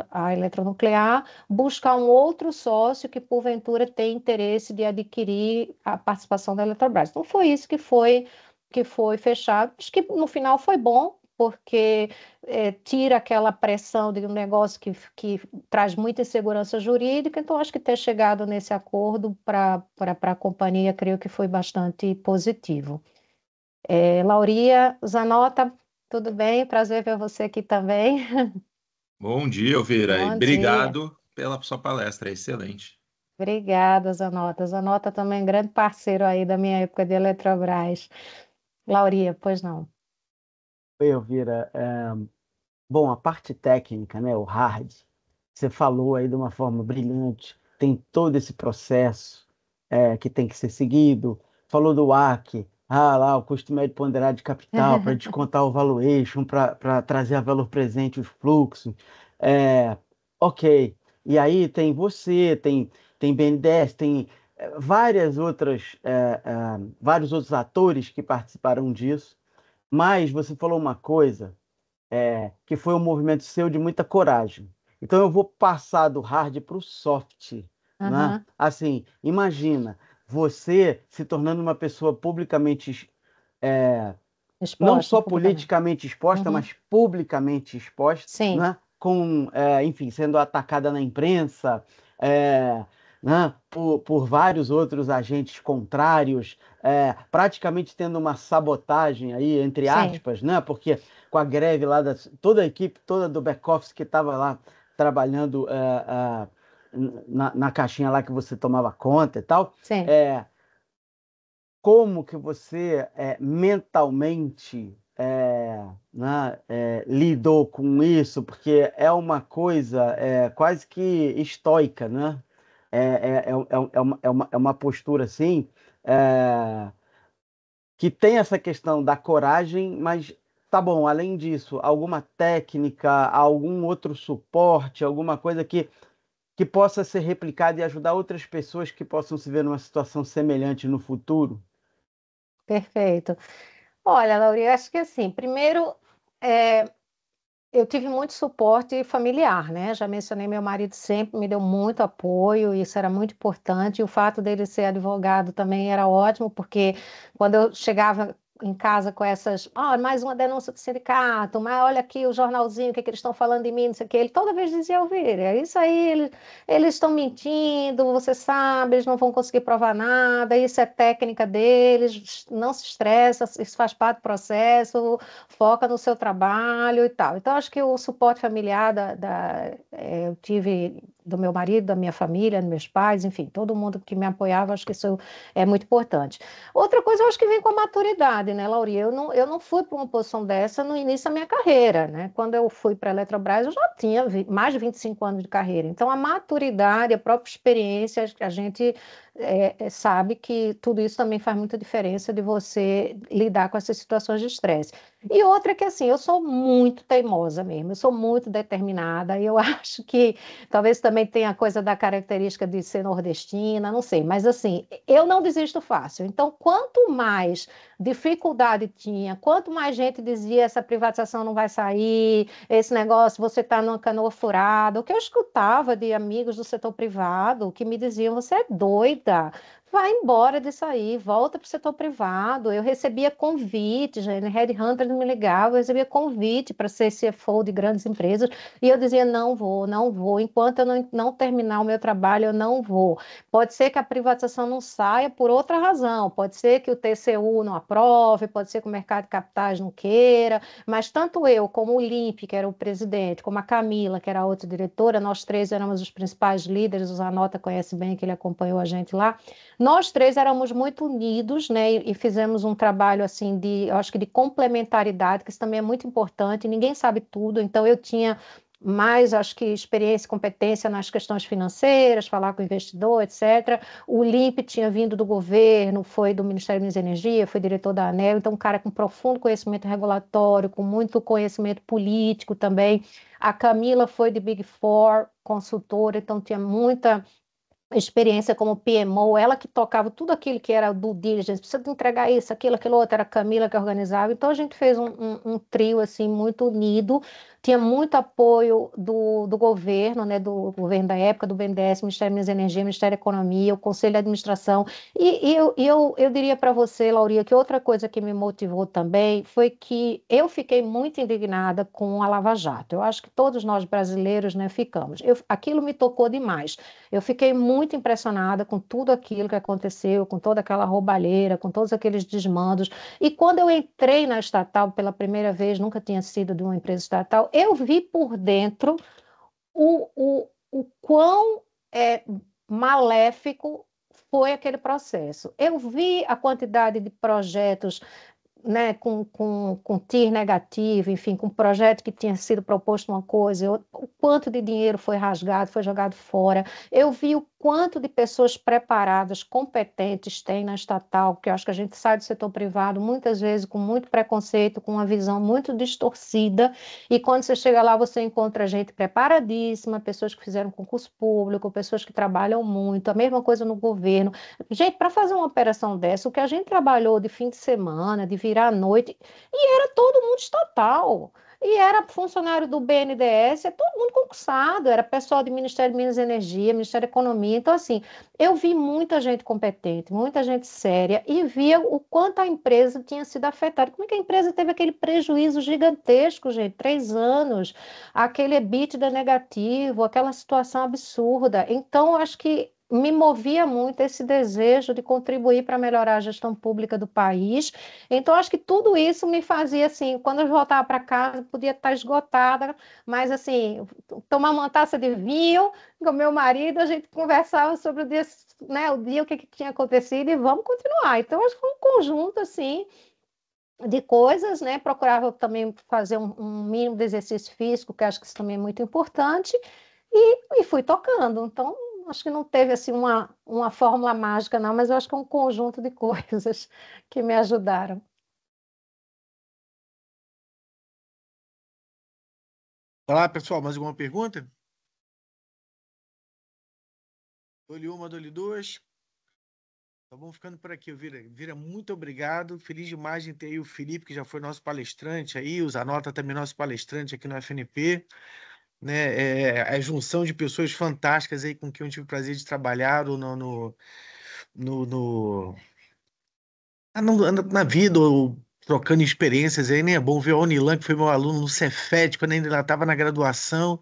a eletronuclear, buscar um outro sócio que porventura tem interesse de adquirir a participação da Eletrobras. Então foi isso que foi fechado. Acho que no final foi bom, porque tira aquela pressão de um negócio que traz muita insegurança jurídica. Então, acho que ter chegado nesse acordo para a companhia, creio que foi bastante positivo. Lauria Zanota, tudo bem? Prazer ver você aqui também. Bom dia, Elvira, e Bom dia. obrigado pela sua palestra, excelente. Obrigada, Zanota. Zanota também é um grande parceiro aí da minha época de Eletrobras. Lauria, pois não. Oi, Elvira. Bom, a parte técnica, né, o hard, você falou aí de uma forma brilhante, tem todo esse processo que tem que ser seguido, falou do AC, lá, o custo médio ponderado de capital, para descontar o valuation, para trazer a valor presente os fluxos. É, ok. E aí tem você, tem BNDES, tem vários outros atores que participaram disso. Mas você falou uma coisa, que foi um movimento seu de muita coragem. Então eu vou passar do hard para o soft, né? Aham. Assim, imagina você se tornando uma pessoa publicamente, é, não Exposta só publicamente. politicamente exposta, Uhum. mas publicamente exposta, Sim, né? Enfim, sendo atacada na imprensa, é, né? Por vários outros agentes contrários, praticamente tendo uma sabotagem aí, entre sim. aspas, né? Porque com a greve lá, toda a equipe toda do back-office que estava lá trabalhando na caixinha lá que você tomava conta e tal, Sim. é, como que você mentalmente né, lidou com isso? Porque é uma coisa quase que estoica, né? É uma postura assim que tem essa questão da coragem, mas tá bom, além disso, alguma técnica, algum outro suporte, alguma coisa que possa ser replicada e ajudar outras pessoas que possam se ver numa situação semelhante no futuro? Perfeito. Olha, Laura, eu acho que assim, primeiro, é, eu tive muito suporte familiar, né? Já mencionei, meu marido sempre me deu muito apoio, isso era muito importante. E o fato dele ser advogado também era ótimo, porque quando eu chegava em casa com essas, mais uma denúncia do sindicato, mas olha aqui o jornalzinho, o que, é que eles estão falando de mim, não sei o quê. Ele toda vez dizia, Elvira, é isso aí, eles estão mentindo, você sabe, eles não vão conseguir provar nada, isso é técnica deles, não se estressa, isso faz parte do processo, foca no seu trabalho e tal. Então, acho que o suporte familiar eu tive do meu marido, da minha família, dos meus pais, enfim, todo mundo que me apoiava, acho que isso é muito importante. Outra coisa, eu acho que vem com a maturidade, né, Lauri? Eu não fui para uma posição dessa no início da minha carreira, né? Quando eu fui para a Eletrobras, eu já tinha mais de 25 anos de carreira. Então, a maturidade, a própria experiência, a gente sabe que tudo isso também faz muita diferença de você lidar com essas situações de estresse. E outra que assim, eu sou muito teimosa mesmo, eu sou muito determinada, e eu acho que talvez também tenha a coisa da característica de ser nordestina, não sei, mas assim, eu não desisto fácil. Então, quanto mais dificuldade tinha, quanto mais gente dizia essa privatização não vai sair, esse negócio, você está numa canoa furada, o que eu escutava de amigos do setor privado que me diziam, você é doida. Vai embora disso aí, volta para o setor privado. Eu recebia convite, já, Headhunter me ligava, eu recebia convite para ser CFO de grandes empresas, e eu dizia, não vou, não vou, enquanto eu não terminar o meu trabalho, eu não vou. Pode ser que a privatização não saia por outra razão, pode ser que o TCU não aprove, pode ser que o mercado de capitais não queira, mas tanto eu como o Limpe, que era o presidente, como a Camila, que era a outra diretora, nós três éramos os principais líderes, o Zanota conhece bem, que ele acompanhou a gente lá. Nós três éramos muito unidos, né, e fizemos um trabalho assim eu acho que de complementaridade, que isso também é muito importante. Ninguém sabe tudo, então eu tinha mais, acho que experiência e competência nas questões financeiras, falar com o investidor, etc. O Limpe tinha vindo do governo, foi do Ministério de Minas e Energia, foi diretor da ANEEL, então um cara com profundo conhecimento regulatório, com muito conhecimento político também. A Camila foi de Big Four, consultora, então tinha muita experiência como PMO, ela que tocava tudo aquilo que era do diligence, precisa de entregar isso, aquilo outro, era a Camila que organizava. Então a gente fez um trio assim muito unido, tinha muito apoio do governo, né, do governo da época, do BNDES, Ministério de Minas e Energia, Ministério da Economia, o Conselho de Administração. E eu diria para você, Lauria, que outra coisa que me motivou também foi que eu fiquei muito indignada com a Lava Jato. Eu acho que todos nós brasileiros, né, ficamos. Aquilo me tocou demais. Eu fiquei muito impressionada com tudo aquilo que aconteceu, com toda aquela roubalheira, com todos aqueles desmandos. E quando eu entrei na estatal pela primeira vez, nunca tinha sido de uma empresa estatal, eu vi por dentro o quão maléfico foi aquele processo. Eu vi a quantidade de projetos né, com TIR negativo, enfim, com projeto que tinha sido proposto uma coisa, o quanto de dinheiro foi rasgado, foi jogado fora. Eu vi o quanto de pessoas preparadas, competentes tem na estatal, porque eu acho que a gente sai do setor privado muitas vezes com muito preconceito, com uma visão muito distorcida, e quando você chega lá, você encontra gente preparadíssima, pessoas que fizeram concurso público, pessoas que trabalham muito, a mesma coisa no governo. Gente, para fazer uma operação dessa, o que a gente trabalhou de fim de semana, de virar à noite, e era todo mundo estatal. E era funcionário do BNDES, é todo mundo concursado, era pessoal do Ministério de Minas e Energia, Ministério da Economia. Então, assim, eu vi muita gente competente, muita gente séria, e via o quanto a empresa tinha sido afetada. Como é que a empresa teve aquele prejuízo gigantesco, gente? 3 anos, aquele EBITDA negativo, aquela situação absurda. Então, eu acho que me movia muito esse desejo de contribuir para melhorar a gestão pública do país. Então, acho que tudo isso me fazia assim, quando eu voltava para casa, podia estar esgotada, mas assim, tomar uma taça de vinho com meu marido, a gente conversava sobre o dia, né, o dia, o que tinha acontecido, e vamos continuar. Então, acho que foi um conjunto assim de coisas, né? Procurava também fazer um mínimo de exercício físico, que acho que isso também é muito importante, e fui tocando. Então, acho que não teve assim uma fórmula mágica, não, mas eu acho que é um conjunto de coisas que me ajudaram. Olá, pessoal, mais alguma pergunta? Dou-lhe uma, dou-lhe duas. Tá bom, ficando por aqui, Vira. Vira, muito obrigado. Feliz demais de ter aí o Felipe, que já foi nosso palestrante aí, o Zanota também nosso palestrante aqui no FNP, né? A junção de pessoas fantásticas aí com quem eu tive o prazer de trabalhar ou no, no- na vida, ou trocando experiências aí, né? É bom ver o Unilan, que foi meu aluno no Cefet, quando ainda estava na graduação,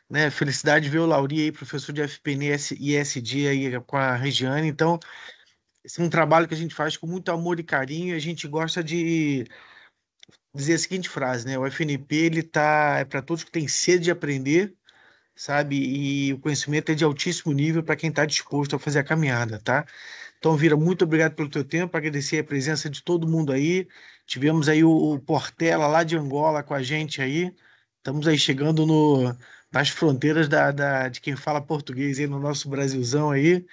né? Felicidade de ver o Lauri aí, professor de FPN e ESG aí com a Regiane. Então, esse é um trabalho que a gente faz com muito amor e carinho. A gente gosta de dizer a seguinte frase, né? O FNP, ele é para todos que têm sede de aprender, sabe? E o conhecimento é de altíssimo nível para quem está disposto a fazer a caminhada, tá? Então, Vira, muito obrigado pelo teu tempo, agradecer a presença de todo mundo aí. Tivemos aí o Portela lá de Angola com a gente aí. Estamos aí chegando nas fronteiras de quem fala português aí no nosso Brasilzão aí,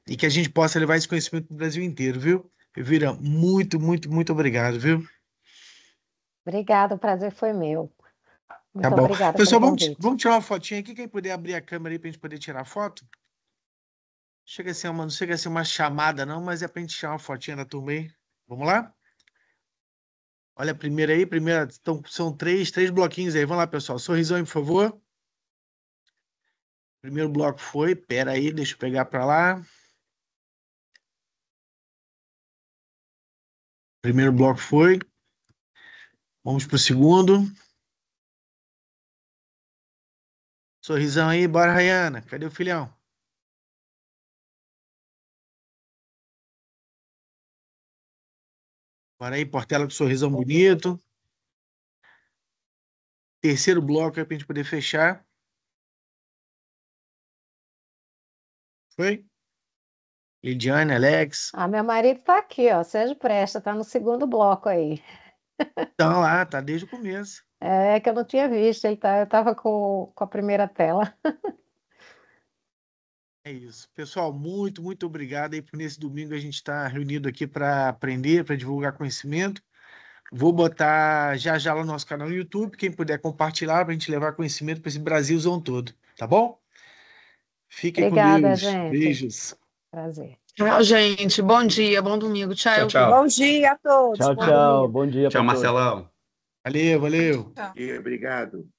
e que a gente possa levar esse conhecimento para o Brasil inteiro, viu? Vira, muito, muito, muito obrigado, viu? Obrigada, o prazer foi meu. Tá Muito bom. obrigada pelo Pessoal, convite. vamos tirar uma fotinha aqui. Quem puder abrir a câmera aí para a gente poder tirar a foto? Não chega a ser uma chamada, não, mas é para a gente tirar uma fotinha da turma aí. Vamos lá? Olha a primeira aí, então, são três bloquinhos aí. Vamos lá, pessoal. Sorrisão aí, por favor. Primeiro bloco foi. Pera aí, deixa eu pegar para lá. Primeiro bloco foi. Vamos pro segundo. Sorrisão aí, bora, Rayana. Cadê o filhão? Bora aí, Portela com sorrisão bonito. Terceiro bloco aí pra gente poder fechar. Foi? Lidiane, Alex. Ah, meu marido está aqui, ó. Sérgio Presta, está no segundo bloco aí. Estão lá, tá desde o começo. É que eu não tinha visto, eu estava com a primeira tela. É isso. Pessoal, muito, muito obrigado aí por nesse domingo a gente estar reunido aqui para aprender, para divulgar conhecimento. Vou botar já já lá no nosso canal no YouTube, quem puder compartilhar para a gente levar conhecimento para esse Brasilzão todo, tá bom? Fiquem com Obrigada, Deus. gente. Beijos. Prazer. Tchau, gente. Bom dia, bom domingo. Tchau, Tchau, Elvira. tchau. Bom dia a todos. Tchau, Bom tchau. domingo. Bom dia Tchau, para todos. Marcelão. Valeu, valeu. Tchau. Obrigado.